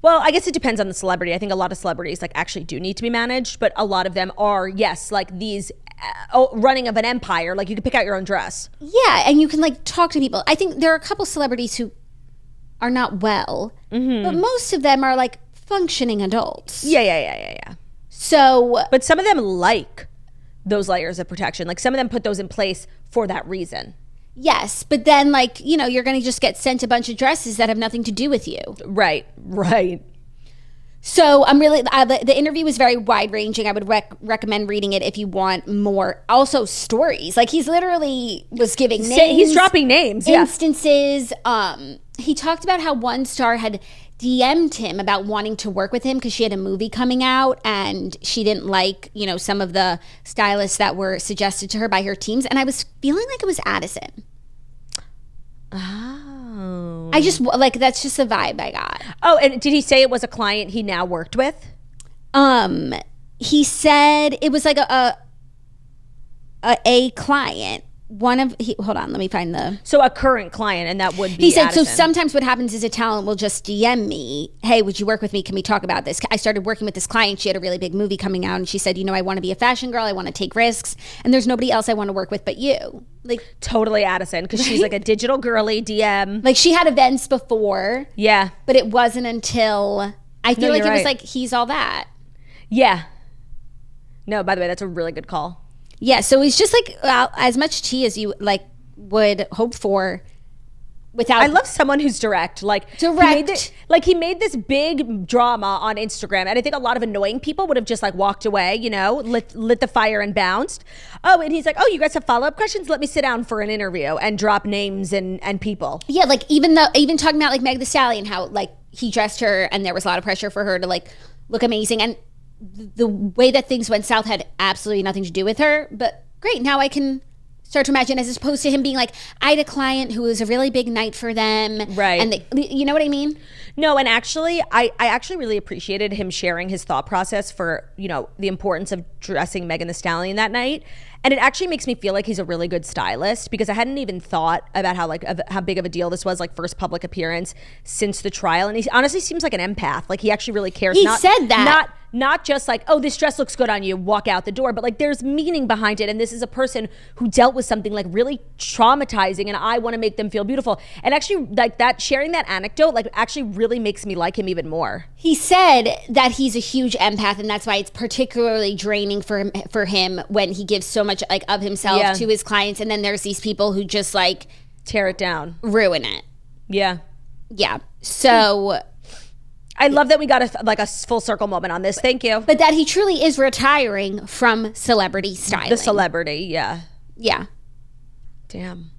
Speaker 2: well, I guess it depends on the celebrity. I think a lot of celebrities like actually do need to be managed, but a lot of them are, yes, like these running of an empire. Like you can pick out your own dress.
Speaker 1: Yeah, and you can like talk to people. I think there are a couple celebrities who are not well, but most of them are like functioning adults.
Speaker 2: Yeah.
Speaker 1: So,
Speaker 2: but some of them like those layers of protection. Like some of them put those in place for that reason.
Speaker 1: Yes, but then like, you know, you're going to just get sent a bunch of dresses that have nothing to do with you.
Speaker 2: Right.
Speaker 1: So I'm really, the interview was very wide ranging. I would recommend reading it if you want more. Also stories. Like he's literally was giving names.
Speaker 2: He's dropping names.
Speaker 1: Instances. He talked about how one star had DM'd him about wanting to work with him because she had a movie coming out and she didn't like, you know, some of the stylists that were suggested to her by her teams. And I was feeling like it was Addison.
Speaker 2: Oh.
Speaker 1: I just, like, that's just the vibe I got.
Speaker 2: Oh, and did he say it was a client he now worked with?
Speaker 1: He said it was like a client. Hold on, let me find the.
Speaker 2: So a current client, and that would be.
Speaker 1: He said,
Speaker 2: Addison.
Speaker 1: so sometimes what happens is a talent will just DM me, hey, would you work with me? Can we talk about this? I started working with this client. She had a really big movie coming out, and she said, you know, I want to be a fashion girl. I want to take risks, and there's nobody else I want to work with but you. Like
Speaker 2: totally Addison, because she's like a digital girly DM.
Speaker 1: Like she had events before.
Speaker 2: Yeah.
Speaker 1: But it wasn't until I feel like it was
Speaker 2: right.
Speaker 1: like he's all that.
Speaker 2: Yeah. No, by the way, that's a really good call.
Speaker 1: Yeah, so he's just like as much tea as you like would hope for without.
Speaker 2: I love someone who's direct. Like
Speaker 1: Direct.
Speaker 2: He made this big drama on Instagram, and I think a lot of annoying people would have just like walked away, you know, lit the fire and bounced. Oh, and he's like, oh, you guys have follow-up questions? Let me sit down for an interview, and drop names and people.
Speaker 1: Yeah, like even talking about like Meg Thee Stallion, how like he dressed her and there was a lot of pressure for her to like look amazing, and the way that things went south had absolutely nothing to do with her. But great, now I can start to imagine, as opposed to him being like, I had a client who was a really big night for them,
Speaker 2: right?
Speaker 1: And you know what I mean?
Speaker 2: No, and actually, I actually really appreciated him sharing his thought process for, you know, the importance of dressing Megan Thee Stallion that night. And it actually makes me feel like he's a really good stylist, because I hadn't even thought about how big of a deal this was, like first public appearance since the trial. And he honestly seems like an empath. Like he actually really cares.
Speaker 1: He said that.
Speaker 2: Not just like, oh, this dress looks good on you, walk out the door, but like there's meaning behind it. And this is a person who dealt with something like really traumatizing, and I want to make them feel beautiful. And actually, like that, sharing that anecdote, like actually really makes me like him even more.
Speaker 1: He said that he's a huge empath, and that's why it's particularly draining for him when he gives so much like of himself to his clients, and then there's these people who just like
Speaker 2: tear it down,
Speaker 1: ruin it.
Speaker 2: Yeah.
Speaker 1: So
Speaker 2: I love that we got a full circle moment on this. Thank you.
Speaker 1: But that he truly is retiring from celebrity styling.
Speaker 2: The celebrity, yeah.
Speaker 1: Damn.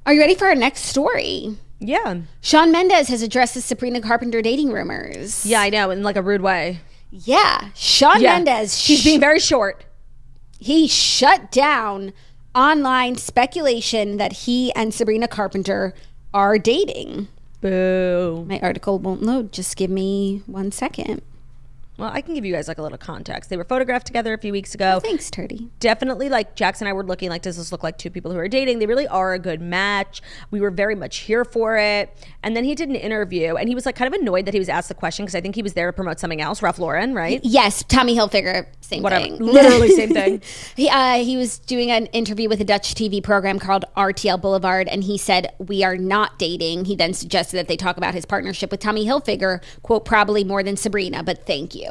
Speaker 1: Are you ready for our next story?
Speaker 2: Yeah.
Speaker 1: Shawn Mendes has addressed the Sabrina Carpenter dating rumors.
Speaker 2: Yeah, I know, in like a rude way.
Speaker 1: Yeah. Shawn Mendes.
Speaker 2: She's being very short.
Speaker 1: He shut down online speculation that he and Sabrina Carpenter are dating.
Speaker 2: Boo.
Speaker 1: My article won't load. Just give me 1 second.
Speaker 2: Well, I can give you guys like a little context. They were photographed together a few weeks ago.
Speaker 1: Oh, thanks, Turdy.
Speaker 2: Definitely, like Jax and I were looking like, does this look like two people who are dating? They really are a good match. We were very much here for it. And then he did an interview, and he was like kind of annoyed that he was asked the question, because I think he was there to promote something else, Ralph Lauren, right?
Speaker 1: Yes, Tommy Hilfiger, same
Speaker 2: Whatever.
Speaker 1: thing.
Speaker 2: Literally same thing.
Speaker 1: He was doing an interview with a Dutch TV program called RTL Boulevard, and he said, we are not dating. He then suggested that they talk about his partnership with Tommy Hilfiger, quote, probably more than Sabrina, but thank you.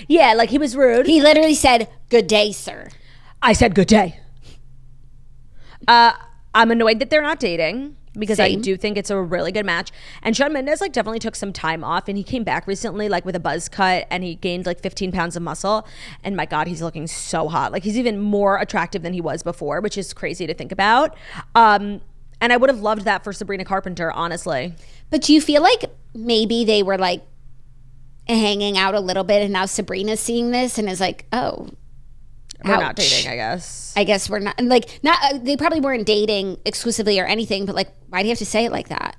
Speaker 2: Yeah, like he was rude.
Speaker 1: He literally said, good day, sir.
Speaker 2: I said good day. I'm annoyed that they're not dating, because I do think it's a really good match. And Shawn Mendes like definitely took some time off, and he came back recently like with a buzz cut, and he gained like 15 pounds of muscle. And my God, he's looking so hot. Like he's even more attractive than he was before, which is crazy to think about. And I would have loved that for Sabrina Carpenter, honestly.
Speaker 1: But do you feel like maybe they were like hanging out a little bit, and now Sabrina's seeing this and is like, oh,
Speaker 2: we're not dating, I guess.
Speaker 1: I guess we're not. Like, not. They probably weren't dating exclusively or anything, but like, why do you have to say it like that?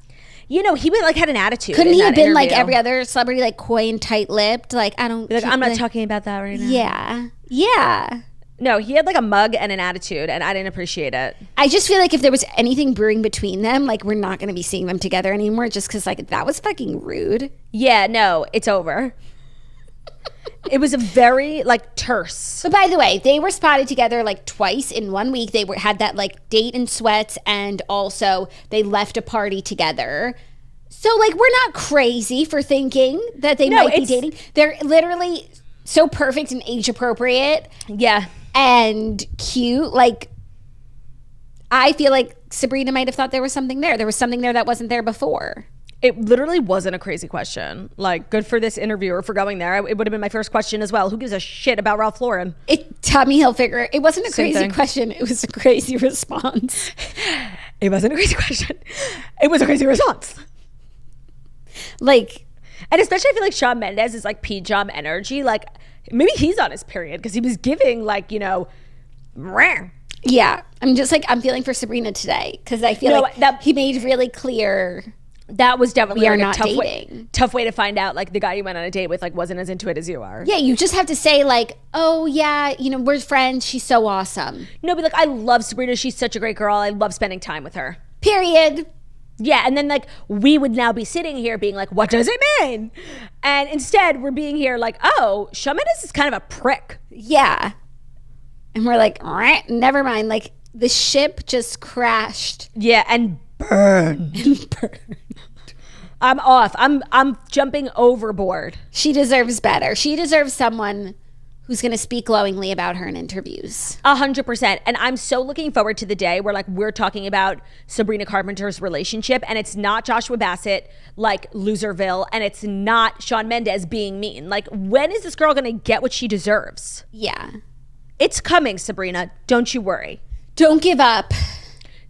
Speaker 2: You know, he would like had an attitude.
Speaker 1: Couldn't he have been like every other celebrity, like coy and tight-lipped? Like, I don't.
Speaker 2: Like, I'm not talking about that right now.
Speaker 1: Yeah.
Speaker 2: No, he had like a mug and an attitude, and I didn't appreciate it.
Speaker 1: I just feel like if there was anything brewing between them, like we're not going to be seeing them together anymore, just because like that was fucking rude.
Speaker 2: Yeah, no, it's over. It was a very like terse.
Speaker 1: But by the way, they were spotted together like twice in 1 week. They had that like date in sweats, and also they left a party together. So like we're not crazy for thinking that they might be dating. They're literally so perfect and age appropriate.
Speaker 2: Yeah.
Speaker 1: And cute. Like, I feel like Sabrina might have thought there was something there. There was something there that wasn't there before.
Speaker 2: It literally wasn't a crazy question. Like, good for this interviewer for going there. It would have been my first question as well. Who gives a shit about Ralph Lauren?
Speaker 1: Tommy Hilfiger. It wasn't a crazy question. It was a crazy response.
Speaker 2: It wasn't a crazy question. It was a crazy response.
Speaker 1: Like,
Speaker 2: and especially I feel like Shawn Mendes is like P-Jam energy. Like, maybe he's on his period, because he was giving like, you know, rah.
Speaker 1: Yeah. I'm just like, I'm feeling for Sabrina today, because I feel like that he made really clear
Speaker 2: that was definitely
Speaker 1: we are
Speaker 2: like
Speaker 1: not
Speaker 2: a tough way to find out like the guy you went on a date with like wasn't as into it as you are.
Speaker 1: Yeah, you just have to say like, oh yeah, you know, we're friends, she's so awesome.
Speaker 2: No, but like I love Sabrina, she's such a great girl, I love spending time with her.
Speaker 1: Period.
Speaker 2: Yeah, and then like we would now be sitting here being like, what does it mean? And instead we're being here like, oh, Shawn Mendes is kind of a prick.
Speaker 1: Yeah. And we're like, all right, never mind. Like the ship just crashed.
Speaker 2: Yeah, and burned. I'm off. I'm jumping overboard.
Speaker 1: She deserves better. She deserves someone who's going to speak glowingly about her in interviews.
Speaker 2: 100%. And I'm so looking forward to the day where like we're talking about Sabrina Carpenter's relationship and it's not Joshua Bassett like Loserville and it's not Shawn Mendes being mean. Like, when is this girl going to get what she deserves?
Speaker 1: Yeah.
Speaker 2: It's coming, Sabrina. Don't you worry.
Speaker 1: Don't give up.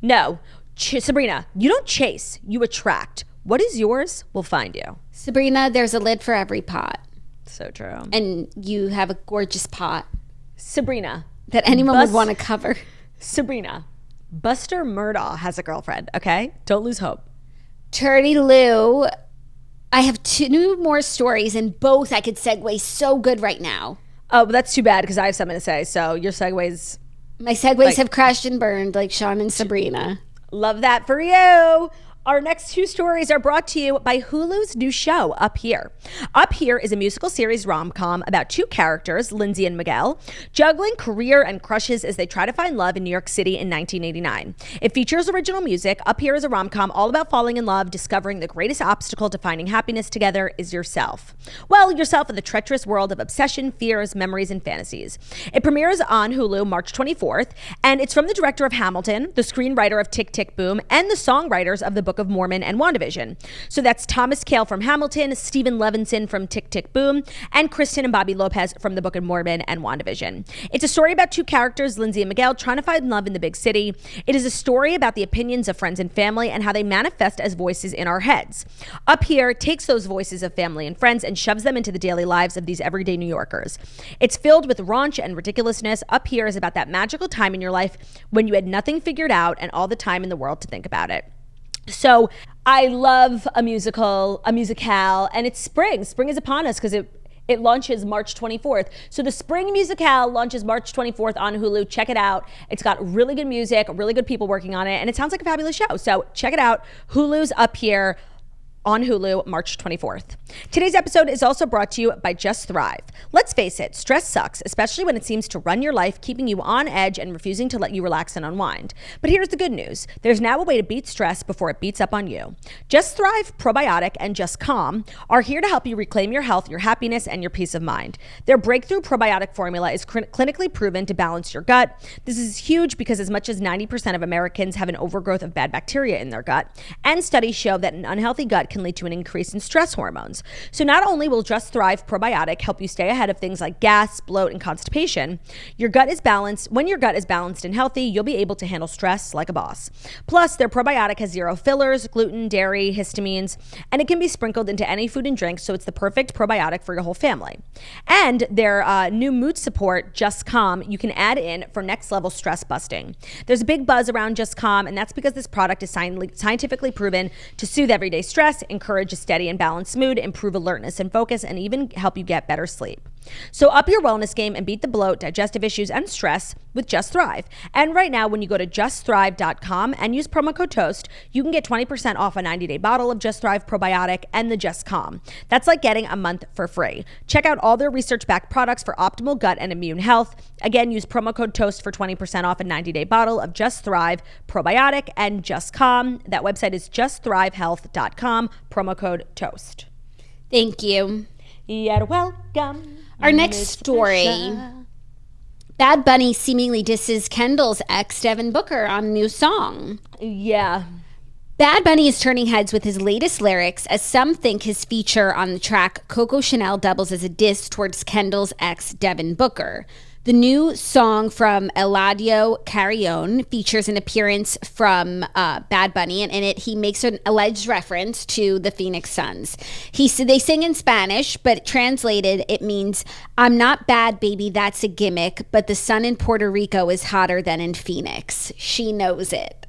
Speaker 2: No. Sabrina, you don't chase, you attract. What is yours will find you.
Speaker 1: Sabrina, there's a lid for every pot.
Speaker 2: So true.
Speaker 1: And you have a gorgeous pot.
Speaker 2: Sabrina.
Speaker 1: That anyone would want to cover.
Speaker 2: Sabrina. Buster Murdaugh has a girlfriend, okay? Don't lose hope.
Speaker 1: Turdy Lou. I have 2 more stories and both I could segue so good right now.
Speaker 2: Oh, that's too bad because I have something to say. So your segues.
Speaker 1: My segues have crashed and burned like Shawn and Sabrina.
Speaker 2: Love that for you. Our next 2 stories are brought to you by Hulu's new show, Up Here. Up Here is a musical series rom-com about 2 characters, Lindsay and Miguel, juggling career and crushes as they try to find love in New York City in 1989. It features original music. Up Here is a rom-com all about falling in love, discovering the greatest obstacle to finding happiness together is yourself. Well, yourself in the treacherous world of obsession, fears, memories, and fantasies. It premieres on Hulu March 24th, and it's from the director of Hamilton, the screenwriter of Tick, Tick, Boom, and the songwriters of the Book of Mormon and WandaVision. So that's Thomas Kail from Hamilton, Stephen Levinson from Tick, Tick, Boom, and Kristen and Bobby Lopez from the Book of Mormon and WandaVision. It's a story about 2 characters, Lindsay and Miguel, trying to find love in the big city. It is a story about the opinions of friends and family and how they manifest as voices in our heads. Up Here takes those voices of family and friends and shoves them into the daily lives of these everyday New Yorkers. It's filled with raunch and ridiculousness. Up Here is about that magical time in your life when you had nothing figured out and all the time in the world to think about it. So I love a musicale, and it's spring. Spring is upon us because it launches March 24th. So the spring musicale launches March 24th on Hulu. Check it out. It's got really good music, really good people working on it, and it sounds like a fabulous show. So check it out. Hulu's Up Here on Hulu, March 24th. Today's episode is also brought to you by Just Thrive. Let's face it, stress sucks, especially when it seems to run your life, keeping you on edge and refusing to let you relax and unwind. But here's the good news. There's now a way to beat stress before it beats up on you. Just Thrive Probiotic and Just Calm are here to help you reclaim your health, your happiness, and your peace of mind. Their breakthrough probiotic formula is clinically proven to balance your gut. This is huge because as much as 90% of Americans have an overgrowth of bad bacteria in their gut, and studies show that an unhealthy gut can lead to an increase in stress hormones. So not only will Just Thrive Probiotic help you stay ahead of things like gas, bloat, and constipation, your gut is balanced. When your gut is balanced and healthy, you'll be able to handle stress like a boss. Plus, their probiotic has 0 fillers, gluten, dairy, histamines, and it can be sprinkled into any food and drink, so it's the perfect probiotic for your whole family. And their new mood support, Just Calm, you can add in for next level stress busting. There's a big buzz around Just Calm, and that's because this product is scientifically proven to soothe everyday stress, encourage a steady and balanced mood, improve alertness and focus, and even help you get better sleep. So up your wellness game and beat the bloat, digestive issues, and stress with Just Thrive. And right now, when you go to justthrive.com and use promo code TOAST, you can get 20% off a 90-day bottle of Just Thrive Probiotic and the Just Calm. That's like getting a month for free. Check out all their research-backed products for optimal gut and immune health. Again, use promo code TOAST for 20% off a 90-day bottle of Just Thrive Probiotic and Just Calm. That website is justthrivehealth.com, promo code TOAST.
Speaker 1: Thank you.
Speaker 2: You're welcome.
Speaker 1: Our next story. Bad Bunny seemingly disses Kendall's ex, Devin Booker, on a new song.
Speaker 2: Yeah.
Speaker 1: Bad Bunny is turning heads with his latest lyrics, as some think his feature on the track Coco Chanel doubles as a diss towards Kendall's ex, Devin Booker. The new song from Eladio Carrion features an appearance from Bad Bunny, and in it he makes an alleged reference to the Phoenix Suns. They sing in Spanish, but translated it means, "I'm not bad, baby, that's a gimmick, but the sun in Puerto Rico is hotter than in Phoenix. She knows it."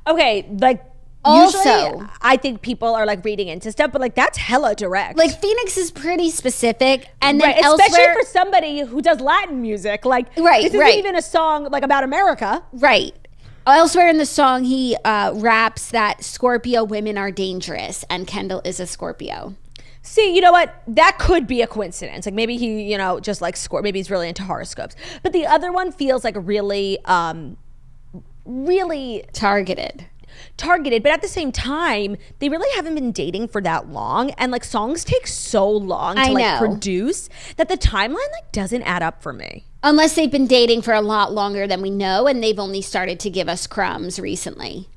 Speaker 2: Okay, like,
Speaker 1: also,
Speaker 2: usually, I think people are like reading into stuff, but like that's hella direct.
Speaker 1: Like Phoenix is pretty specific, and then
Speaker 2: right,
Speaker 1: elsewhere,
Speaker 2: especially for somebody who does Latin music. Like, this isn't even a song like about America,
Speaker 1: right? Elsewhere in the song, he raps that Scorpio women are dangerous, and Kendall is a Scorpio.
Speaker 2: See, you know what? That could be a coincidence. Like maybe he, just like maybe he's really into horoscopes. But the other one feels like really, really
Speaker 1: targeted.
Speaker 2: targeted, but at the same time, they really haven't been dating for that long, and like songs take so long to like produce that the timeline like doesn't add up for me.
Speaker 1: Unless they've been dating for a lot longer than we know, and they've only started to give us crumbs recently.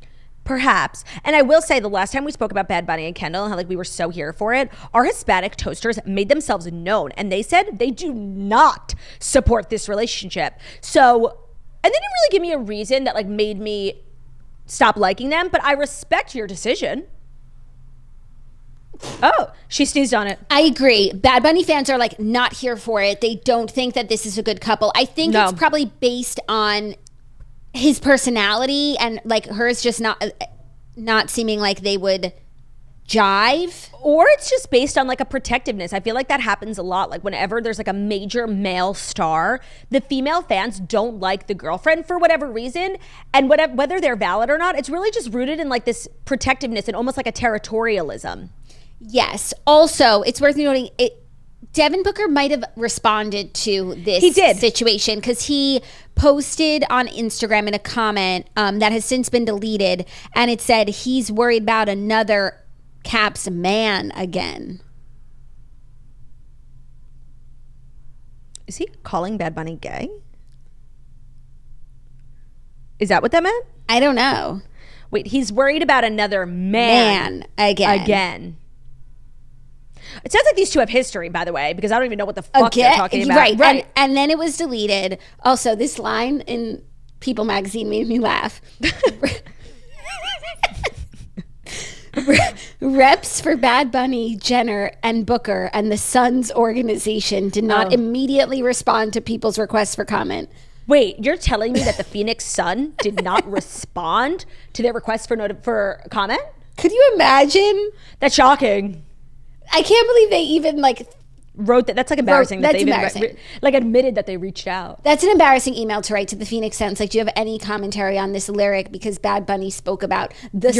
Speaker 2: Perhaps. And I will say, the last time we spoke about Bad Bunny and Kendall and how like we were so here for it, our Hispanic toasters made themselves known, and they said they do not support this relationship. So, and they didn't really give me a reason that like made me stop liking them, but I respect your decision. Oh, she sneezed on it.
Speaker 1: I agree. Bad Bunny fans are like not here for it. They don't think that this is a good couple. I think it's probably based on his personality, and like hers just not seeming like they would jive.
Speaker 2: Or it's just based on like a protectiveness. I feel like that happens a lot. Like whenever there's like a major male star, the female fans don't like the girlfriend for whatever reason. And whether they're valid or not, it's really just rooted in like this protectiveness and almost like a territorialism.
Speaker 1: Yes. Also, it's worth noting, Devin Booker might have responded to this situation because he posted on Instagram in a comment that has since been deleted, and it said he's worried about another Caps man again.
Speaker 2: Is he calling Bad Bunny gay? Is that what that meant?
Speaker 1: I don't know.
Speaker 2: Wait, he's worried about another man again. It sounds like these two have history, by the way, because I don't even know what the fuck they're talking about.
Speaker 1: Right. And then it was deleted. Also, this line in People magazine made me laugh. Reps for Bad Bunny, Jenner, and Booker and the Suns organization did not immediately respond to people's requests for comment.
Speaker 2: Wait, you're telling me that the Phoenix Sun did not respond to their request for comment?
Speaker 1: Could you imagine?
Speaker 2: That's shocking.
Speaker 1: I can't believe they even like
Speaker 2: wrote that. That's like embarrassing. That's embarrassing. Like admitted that they reached out.
Speaker 1: That's an embarrassing email to write to the Phoenix Suns. Like, do you have any commentary on this lyric? Because Bad Bunny spoke about the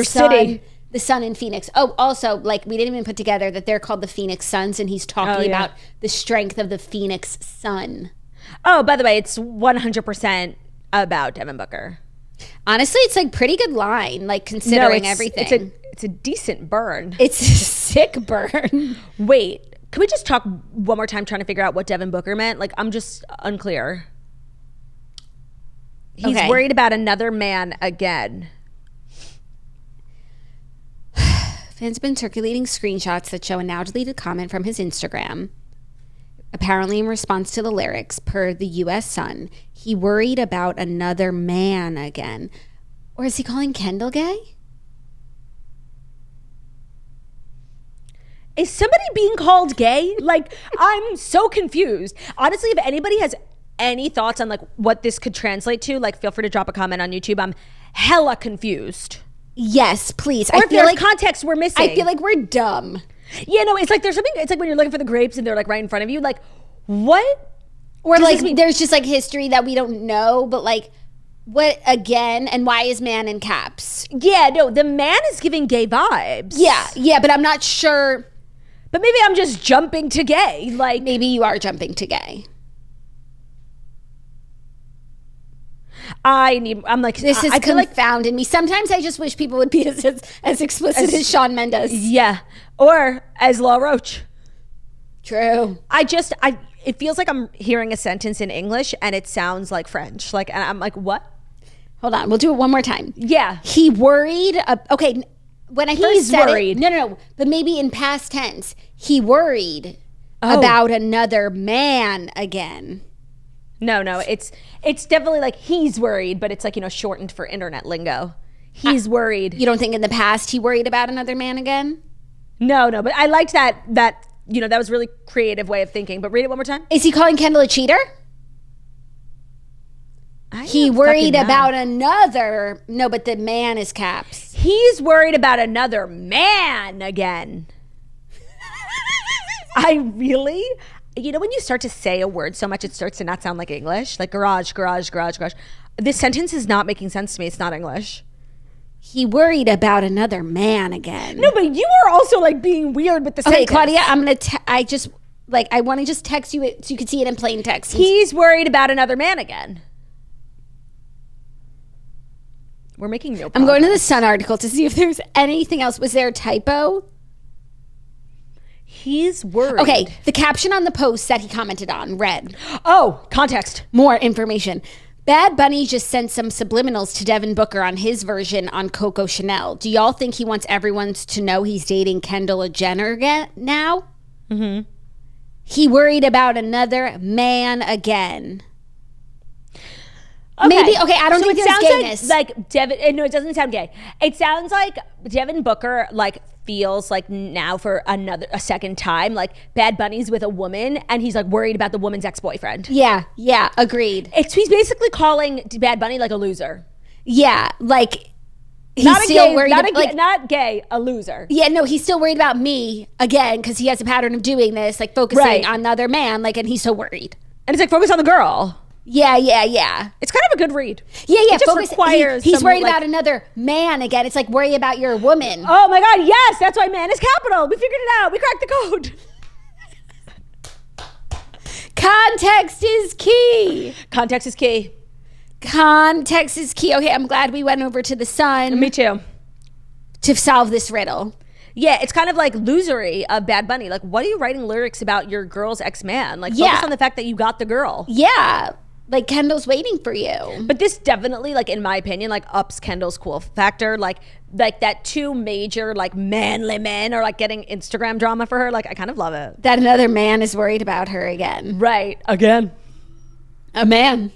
Speaker 1: sun in Phoenix. Oh, also, like we didn't even put together that they're called the Phoenix Suns, and he's talking about the strength of the Phoenix Sun.
Speaker 2: Oh, by the way, it's 100% about Devin Booker.
Speaker 1: Honestly, it's like pretty good line, like considering everything.
Speaker 2: It's a decent burn.
Speaker 1: It's a sick burn.
Speaker 2: Wait, can we just talk one more time trying to figure out what Devin Booker meant? Like, I'm just unclear. He's worried about another man again.
Speaker 1: Fans have been circulating screenshots that show a now deleted comment from his Instagram. Apparently in response to the lyrics, per the U.S. Sun, he worried about another man again. Or is he calling Kendall gay?
Speaker 2: Is somebody being called gay? Like, I'm so confused. Honestly, if anybody has any thoughts on like what this could translate to, like feel free to drop a comment on YouTube. I'm hella confused.
Speaker 1: Yes, please.
Speaker 2: Or if there's context we're missing.
Speaker 1: I feel like we're dumb.
Speaker 2: Yeah, no, it's like there's something, it's like when you're looking for the grapes and they're like right in front of you, like, what?
Speaker 1: Or like there's just like history that we don't know, but like, what again, and why is man in caps?
Speaker 2: Yeah, no, the man is giving gay vibes.
Speaker 1: Yeah, but I'm not sure.
Speaker 2: But maybe I'm just jumping to gay. Like,
Speaker 1: maybe you are jumping to gay.
Speaker 2: I'm like,
Speaker 1: this is confounding me. Sometimes I just wish people would be as explicit as Shawn Mendes.
Speaker 2: Yeah. Or as La Roach.
Speaker 1: True.
Speaker 2: It feels like I'm hearing a sentence in English and it sounds like French. Like, and I'm like, what?
Speaker 1: Hold on. We'll do it one more time.
Speaker 2: Yeah.
Speaker 1: He worried. Okay. When I first said
Speaker 2: worried.
Speaker 1: No. But maybe in past tense, he worried about another man again.
Speaker 2: No, it's definitely like he's worried, but it's like, shortened for internet lingo. He's worried.
Speaker 1: You don't think in the past he worried about another man again?
Speaker 2: No, but I liked that that was a really creative way of thinking. But read it one more time.
Speaker 1: Is he calling Kendall a cheater? He worried about another. No, but the man is caps.
Speaker 2: He's worried about another man again. I really... when you start to say a word so much, it starts to not sound like English. Like garage. This sentence is not making sense to me. It's not English.
Speaker 1: He worried about another man again.
Speaker 2: No, but you are also like being weird with the sentence.
Speaker 1: Okay, Claudia, I'm going to... I want to just text you it so you can see it in plain text.
Speaker 2: He's worried about another man again. We're making no progress.
Speaker 1: I'm going to the Sun article to see if there's anything else. Was there a typo?
Speaker 2: He's worried.
Speaker 1: Okay, the caption on the post that he commented on read.
Speaker 2: Oh, context.
Speaker 1: More information. Bad Bunny just sent some subliminals to Devin Booker on his version on Coco Chanel. Do y'all think he wants everyone to know he's dating Kendall Jenner now? Mm-hmm. He worried about another man again.
Speaker 2: Okay.
Speaker 1: Maybe, okay, I don't think there's gayness.
Speaker 2: Like Devin, no, it doesn't sound gay. It sounds like Devin Booker, like, feels like now for a second time, like Bad Bunny's with a woman and he's like worried about the woman's ex-boyfriend.
Speaker 1: Yeah, agreed.
Speaker 2: He's basically calling Bad Bunny like a loser.
Speaker 1: Yeah, like he's
Speaker 2: not
Speaker 1: still
Speaker 2: gay,
Speaker 1: worried
Speaker 2: not gay, a loser.
Speaker 1: Yeah, no, he's still worried about me again because he has a pattern of doing this, like focusing on the other man, like, and he's so worried.
Speaker 2: And it's like, focus on the girl.
Speaker 1: Yeah.
Speaker 2: It's kind of a good read.
Speaker 1: Yeah.
Speaker 2: It just requires
Speaker 1: he's worried about another man again. It's like worry about your woman.
Speaker 2: Oh my God, yes, that's why man is capital. We figured it out. We cracked the code.
Speaker 1: Context is key.
Speaker 2: Context is key.
Speaker 1: Context is key. Okay, I'm glad we went over to the Sun.
Speaker 2: Me too.
Speaker 1: To solve this riddle.
Speaker 2: Yeah, it's kind of like losery of Bad Bunny. Like, what are you writing lyrics about your girl's ex-man? Like, focus on the fact that you got the girl.
Speaker 1: Yeah. Like, Kendall's waiting for you.
Speaker 2: But this definitely, like, in my opinion, like, ups Kendall's cool factor. Like that two major, like, manly men are, like, getting Instagram drama for her. Like, I kind of love it.
Speaker 1: That another man is worried about her again.
Speaker 2: Right. Again.
Speaker 1: A man.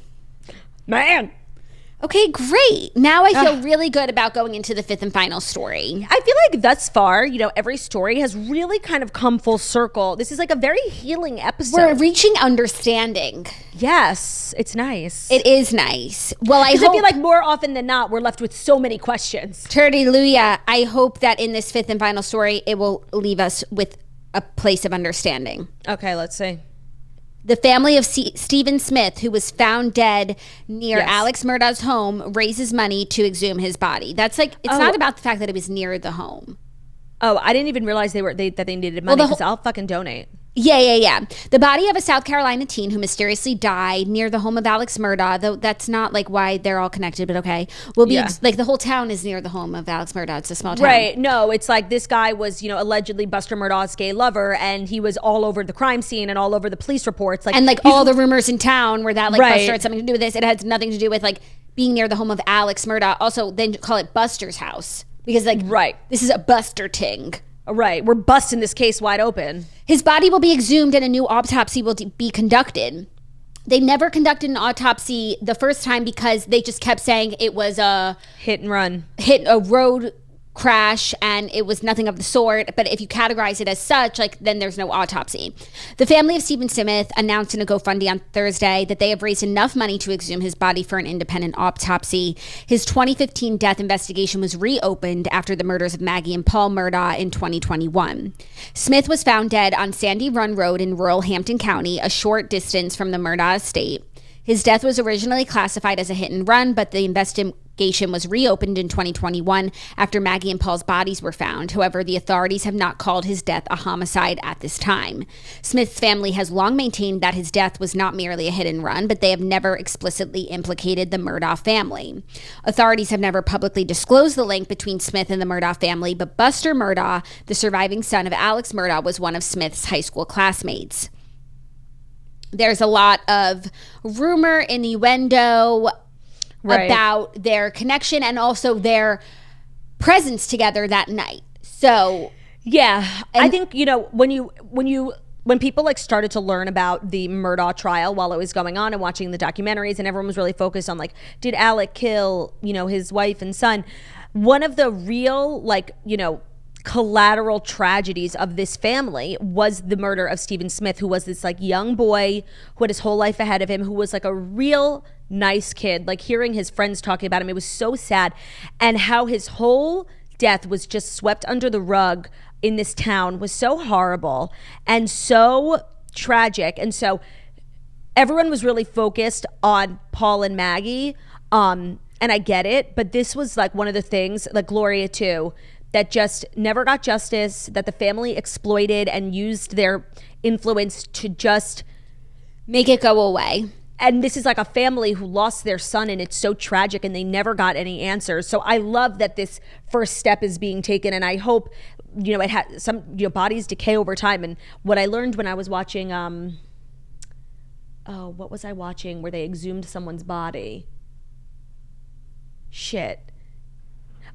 Speaker 1: Okay, great. Now I feel really good about going into the fifth and final story.
Speaker 2: I feel like thus far, every story has really kind of come full circle. This is like a very healing episode.
Speaker 1: We're reaching understanding.
Speaker 2: Yes, it's nice.
Speaker 1: It is nice. Well, I
Speaker 2: feel like more often than not, we're left with so many questions.
Speaker 1: Hallelujah. I hope that in this fifth and final story, it will leave us with a place of understanding.
Speaker 2: Okay, let's see.
Speaker 1: The family of Stephen Smith, who was found dead near Alex Murdaugh's home, raises money to exhume his body. That's like, it's not about the fact that it was near the home.
Speaker 2: Oh, I didn't even realize that they needed money because I'll fucking donate.
Speaker 1: Yeah. The body of a South Carolina teen who mysteriously died near the home of Alex Murdaugh, though that's not like why they're all connected, but okay, will be like the whole town is near the home of Alex Murdaugh. It's a small town.
Speaker 2: Right. No, it's like this guy was, allegedly Buster Murdaugh's gay lover, and he was all over the crime scene and all over the police reports. Like,
Speaker 1: and like all the rumors in town were that like Buster had something to do with this. It had nothing to do with like being near the home of Alex Murdaugh. Also, then call it Buster's house because like this is a Buster ting.
Speaker 2: Right. We're busting this case wide open.
Speaker 1: His body will be exhumed and a new autopsy will be conducted. They never conducted an autopsy the first time because they just kept saying it was a
Speaker 2: hit and run.
Speaker 1: A road crash and it was nothing of the sort. But if you categorize it as such, like then there's no autopsy. The family of Stephen Smith announced in a GoFundMe on Thursday that they have raised enough money to exhume his body for an independent autopsy. His 2015 death investigation was reopened after the murders of Maggie and Paul Murdaugh in 2021. Smith was found dead on Sandy Run Road in rural Hampton County, a short distance from the Murdaugh estate. His death was originally classified as a hit and run, but the investigation was reopened in 2021 after Maggie and Paul's bodies were found. However, the authorities have not called his death a homicide at this time. Smith's family has long maintained that his death was not merely a hit and run, but they have never explicitly implicated the Murdaugh family. Authorities have never publicly disclosed the link between Smith and the Murdaugh family, but Buster Murdaugh, the surviving son of Alex Murdaugh, was one of Smith's high school classmates. There's a lot of rumor, innuendo about their connection and also their presence together that night. So,
Speaker 2: I think, when people like started to learn about the Murdaugh trial while it was going on and watching the documentaries, and everyone was really focused on like, did Alec kill, his wife and son? One of the real collateral tragedies of this family was the murder of Stephen Smith, who was this like young boy who had his whole life ahead of him, who was like a real nice kid. Like hearing his friends talking about him, it was so sad. And how his whole death was just swept under the rug in this town was so horrible and so tragic. And so everyone was really focused on Paul and Maggie. And I get it, but this was like one of the things, like Gloria too, that just never got justice, that the family exploited and used their influence to just
Speaker 1: make it go away.
Speaker 2: And this is like a family who lost their son, and it's so tragic, and they never got any answers. So I love that this first step is being taken, and I hope, it has some, bodies decay over time. And what I learned when I was watching, what was I watching where they exhumed someone's body? Shit.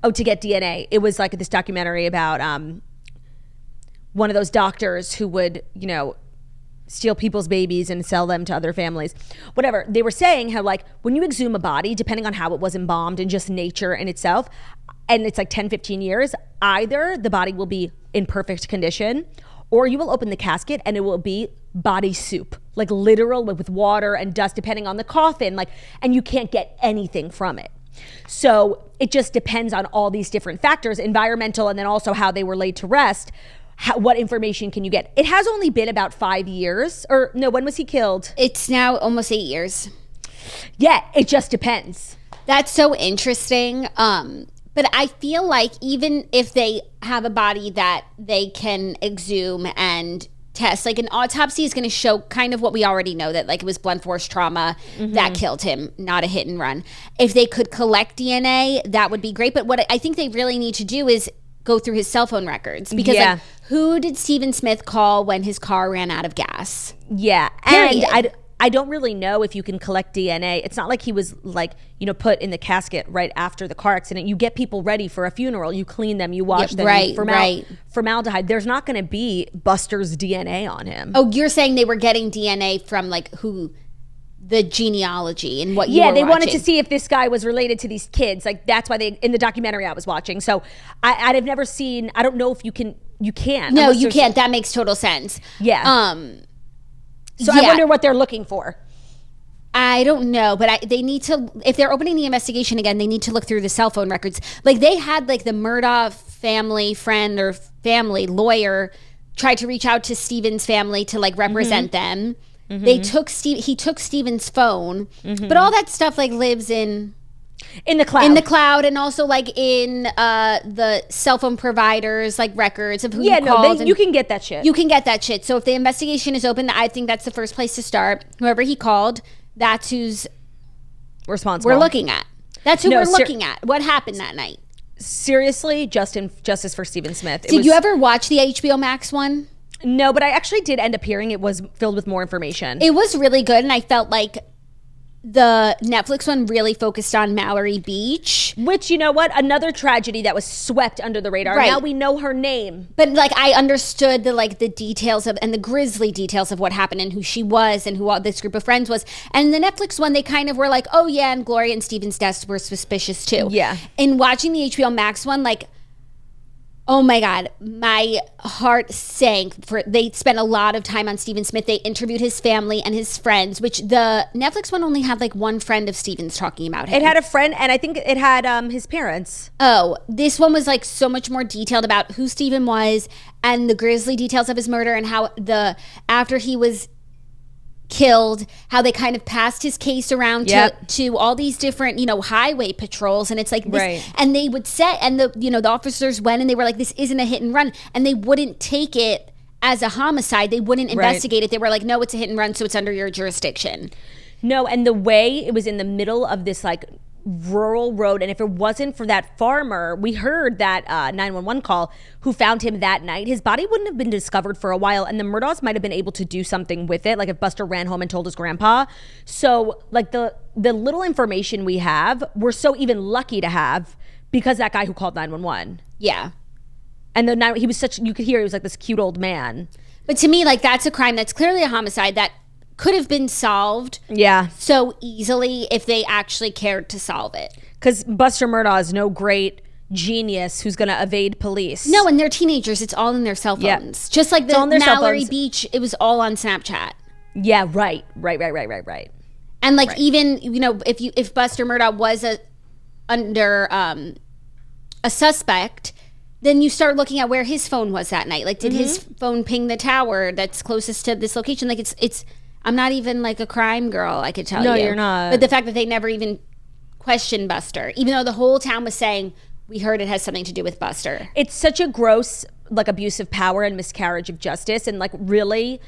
Speaker 2: Oh, to get DNA. It was like this documentary about one of those doctors who would, steal people's babies and sell them to other families. Whatever. They were saying how, like, when you exhume a body, depending on how it was embalmed and just nature in itself, and it's like 10, 15 years, either the body will be in perfect condition, or you will open the casket and it will be body soup, like literal, with water and dust, depending on the coffin, and you can't get anything from it. So it just depends on all these different factors, environmental, and then also how they were laid to rest. What information can you get? It has only been about 5 years, or no, when was he killed?
Speaker 1: It's now almost 8 years.
Speaker 2: Yeah, it just depends.
Speaker 1: That's so interesting. But I feel like even if they have a body that they can exhume and test, like an autopsy is going to show kind of what we already know, that like it was blunt force trauma that killed him, not a hit and run. If they could collect DNA, that would be great. But what I think they really need to do is go through his cell phone records, because like, who did Stephen Smith call when his car ran out of gas?
Speaker 2: Yeah.
Speaker 1: Period.
Speaker 2: And I don't really know if you can collect DNA. It's not like he was like, put in the casket right after the car accident. You get people ready for a funeral. You clean them, you wash them.
Speaker 1: Right,
Speaker 2: Formaldehyde. There's not going to be Buster's DNA on him.
Speaker 1: Oh, you're saying they were getting DNA from like who, the genealogy and what you were
Speaker 2: watching. Wanted to see if this guy was related to these kids. Like that's why they, in the documentary I was watching. So I've never seen, I don't know if you can't.
Speaker 1: No, you can't. That makes total sense.
Speaker 2: Yeah. So I wonder what they're looking for.
Speaker 1: I don't know, but they need to, if they're opening the investigation again, they need to look through the cell phone records. Like they had like the Murdaugh family friend or family lawyer tried to reach out to Stephen's family to like represent them. He took Stephen's phone, but all that stuff like lives in the cloud, and also like in the cell phone providers like records of who you called.
Speaker 2: You can get that shit.
Speaker 1: You can get that shit. So if the investigation is open, I think that's the first place to start. Whoever he called, that's who's
Speaker 2: responsible.
Speaker 1: We're looking at. That's who we're looking at. What happened that night?
Speaker 2: Seriously, justice for Stephen Smith.
Speaker 1: Did you ever watch the HBO Max one?
Speaker 2: No, but I actually did end up hearing it was filled with more information.
Speaker 1: It was really good, and I felt like the Netflix one really focused on Mallory Beach.
Speaker 2: Which, you know what? Another tragedy that was swept under the radar. Right. Now we know her name.
Speaker 1: But like I understood the details of, and the grisly details of what happened and who she was and who all this group of friends was. And the Netflix one, they kind of were like, oh yeah, and Gloria and Stephen's deaths were suspicious too.
Speaker 2: Yeah.
Speaker 1: In watching the HBO Max one, like, oh my God, my heart sank. They spent a lot of time on Stephen Smith. They interviewed his family and his friends, which the Netflix one only had like one friend of Stephen's talking about him.
Speaker 2: It had a friend, and I think it had his parents.
Speaker 1: Oh, this one was like so much more detailed about who Stephen was and the grisly details of his murder, and how after he was killed, how they kind of passed his case around to all these different, highway patrols, and it's like this,
Speaker 2: right.
Speaker 1: And they would say, and the officers went and they were like, this isn't a hit and run, and they wouldn't take it as a homicide. They wouldn't investigate it. They were like, no, it's a hit and run, so it's under your jurisdiction.
Speaker 2: No, and the way it was in the middle of this like rural road, and if it wasn't for that farmer, we heard that 911 call, who found him that night, his body wouldn't have been discovered for a while, and the Murdaughs might have been able to do something with it, like if Buster ran home and told his grandpa. So like the little information we have, we're so even lucky to have, because that guy who called 911.
Speaker 1: Yeah.
Speaker 2: And he was you could hear he was like this cute old man.
Speaker 1: But to me, like, that's a crime that's clearly a homicide that could have been solved so easily if they actually cared to solve it.
Speaker 2: Because Buster Murdaugh is no great genius who's going to evade police.
Speaker 1: No, and they're teenagers. It's all in their cell phones. Yeah. Just like the Mallory Beach, it was all on Snapchat.
Speaker 2: Yeah, right.
Speaker 1: And like even, if Buster Murdaugh was under a suspect, then you start looking at where his phone was that night. Like, did his phone ping the tower that's closest to this location? Like, it's I'm not even like a crime girl, I could tell you.
Speaker 2: No, you're not.
Speaker 1: But the fact that they never even questioned Buster, even though the whole town was saying, we heard it has something to do with Buster.
Speaker 2: It's such a gross, like, abuse of power and miscarriage of justice. And like, really,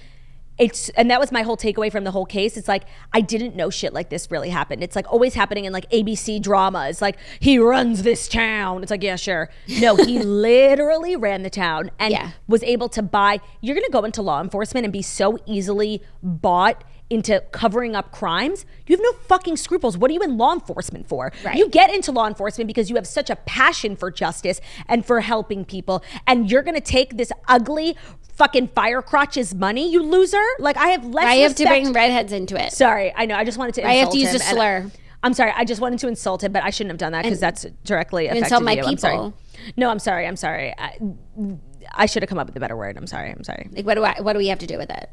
Speaker 2: and that was my whole takeaway from the whole case. It's like, I didn't know shit like this really happened. It's like always happening in like ABC dramas. Like, he runs this town. It's like, yeah, sure. No, he literally ran the town and was able to buy. You're going to go into law enforcement and be so easily bought into covering up crimes. You have no fucking scruples. What are you in law enforcement for?
Speaker 1: Right.
Speaker 2: You get into law enforcement because you have such a passion for justice and for helping people, and you're gonna take this ugly fucking fire crotch's money, you loser. Like, I have less
Speaker 1: I have
Speaker 2: respect.
Speaker 1: to bring redheads into it.
Speaker 2: Sorry, I know. I just wanted to insult him.
Speaker 1: I have to use a slur.
Speaker 2: I'm sorry. I just wanted to insult him, but I shouldn't have done that because that's directly affected
Speaker 1: insult my
Speaker 2: you. I'm sorry.
Speaker 1: people.
Speaker 2: No, I'm sorry. I should have come up with a better word. I'm sorry.
Speaker 1: Like, what do we have to do with it?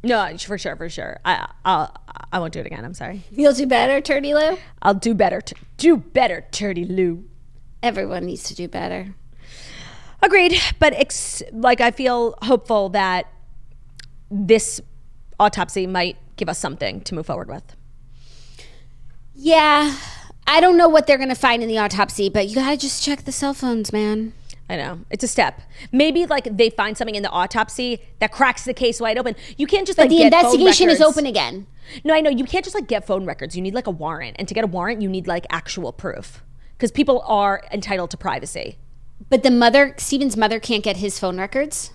Speaker 2: No, for sure. I won't do it again. I'm sorry.
Speaker 1: You'll do better, Turdy Lou?
Speaker 2: I'll do better. Do better, Turdy Lou.
Speaker 1: Everyone needs to do better.
Speaker 2: Agreed. But I feel hopeful that this autopsy might give us something to move forward with.
Speaker 1: Yeah. I don't know what they're going to find in the autopsy, but you got to just check the cell phones, man.
Speaker 2: I know. It's a step. Maybe like they find something in the autopsy that cracks the case wide open. You can't just
Speaker 1: But
Speaker 2: like
Speaker 1: the
Speaker 2: get
Speaker 1: investigation
Speaker 2: phone
Speaker 1: is
Speaker 2: records.
Speaker 1: open again.
Speaker 2: No, I know. You can't just like get phone records. You need like a warrant. And to get a warrant, you need like actual proof. Because people are entitled to privacy.
Speaker 1: But Steven's mother can't get his phone records?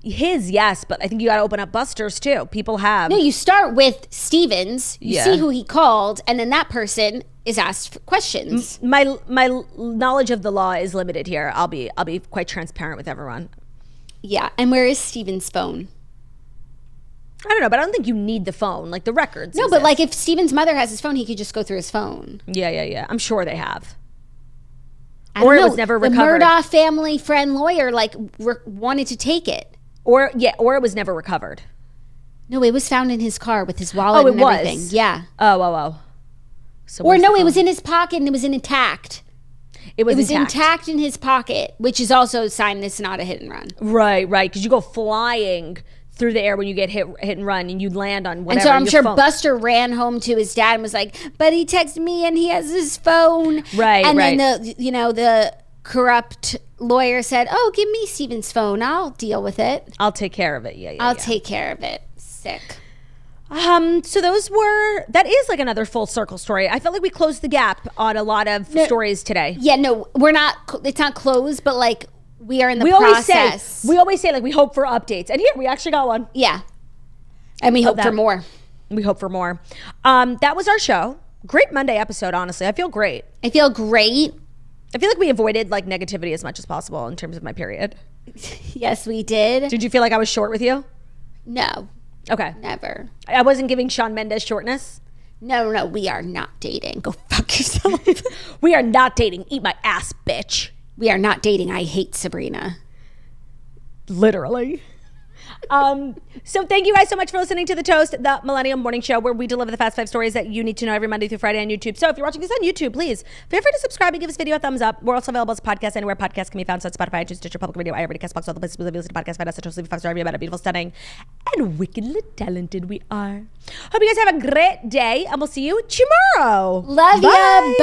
Speaker 2: Yes, but I think you got to open up Buster's too. People have.
Speaker 1: No, you start with Stevens, you
Speaker 2: Yeah.
Speaker 1: see who he called, and then that person is asked questions.
Speaker 2: My knowledge of the law is limited here. I'll be quite transparent with everyone.
Speaker 1: Yeah, and where is Steven's phone?
Speaker 2: I don't know, but I don't think you need the phone, like the records.
Speaker 1: No, but like if Steven's mother has his phone, he could just go through his phone.
Speaker 2: Yeah. I'm sure they have.
Speaker 1: I don't
Speaker 2: Or it
Speaker 1: know.
Speaker 2: was never
Speaker 1: the
Speaker 2: recovered.
Speaker 1: Murdaugh family friend lawyer wanted to take it.
Speaker 2: Or it was never recovered.
Speaker 1: No, it was found in his car with his wallet and everything. Yeah.
Speaker 2: Oh. So
Speaker 1: Or
Speaker 2: where's
Speaker 1: no,
Speaker 2: the
Speaker 1: it
Speaker 2: phone?
Speaker 1: was in his pocket and it was intact.
Speaker 2: It was
Speaker 1: intact in his pocket, which is also a sign this is not a hit and run.
Speaker 2: Right. Because you go flying through the air when you get hit and run, and you land on whatever.
Speaker 1: And so I'm
Speaker 2: your
Speaker 1: sure
Speaker 2: phone.
Speaker 1: Buster ran home to his dad and was like, "But he texted me and he has his phone."
Speaker 2: Right.
Speaker 1: And then the corrupt lawyer said, "Oh, give me Steven's phone. I'll deal with it.
Speaker 2: I'll take care of it. Yeah.
Speaker 1: I'll take care of it." Sick.
Speaker 2: So that is like another full circle story. I felt like we closed the gap on a lot of stories today.
Speaker 1: Yeah, no, we're not. It's not closed, but like we are in the process.
Speaker 2: We always say like we hope for updates, and here we actually got one.
Speaker 1: Yeah, and we hope for more.
Speaker 2: We hope for more. That was our show. Great Monday episode. Honestly, I feel great.
Speaker 1: I feel great.
Speaker 2: I feel like we avoided like negativity as much as possible in terms of my period.
Speaker 1: Yes, we did.
Speaker 2: Did you feel like I was short with you?
Speaker 1: No,
Speaker 2: Okay.
Speaker 1: never.
Speaker 2: I wasn't giving Shawn Mendes shortness.
Speaker 1: No, we are not dating. Go fuck yourself.
Speaker 2: We are not dating. Eat my ass, bitch.
Speaker 1: We are not dating. I hate Sabrina.
Speaker 2: Literally. So thank you guys so much for listening to The Toast, the Millennial Morning Show, where we deliver the fast 5 stories that you need to know every Monday through Friday on YouTube. So if you're watching this on YouTube, please feel free to subscribe and give this video a thumbs up. We're also available as a podcast anywhere podcasts can be found. So Spotify, iTunes, Stitcher, Public Radio, iHeartRadio, Castbox, all the places we listen to podcasts. Find us at Toast, leave a 5-star review about how beautiful, stunning, and wickedly talented we are. Hope you guys have a great day, and we'll see you tomorrow.
Speaker 1: Love ya. Bye.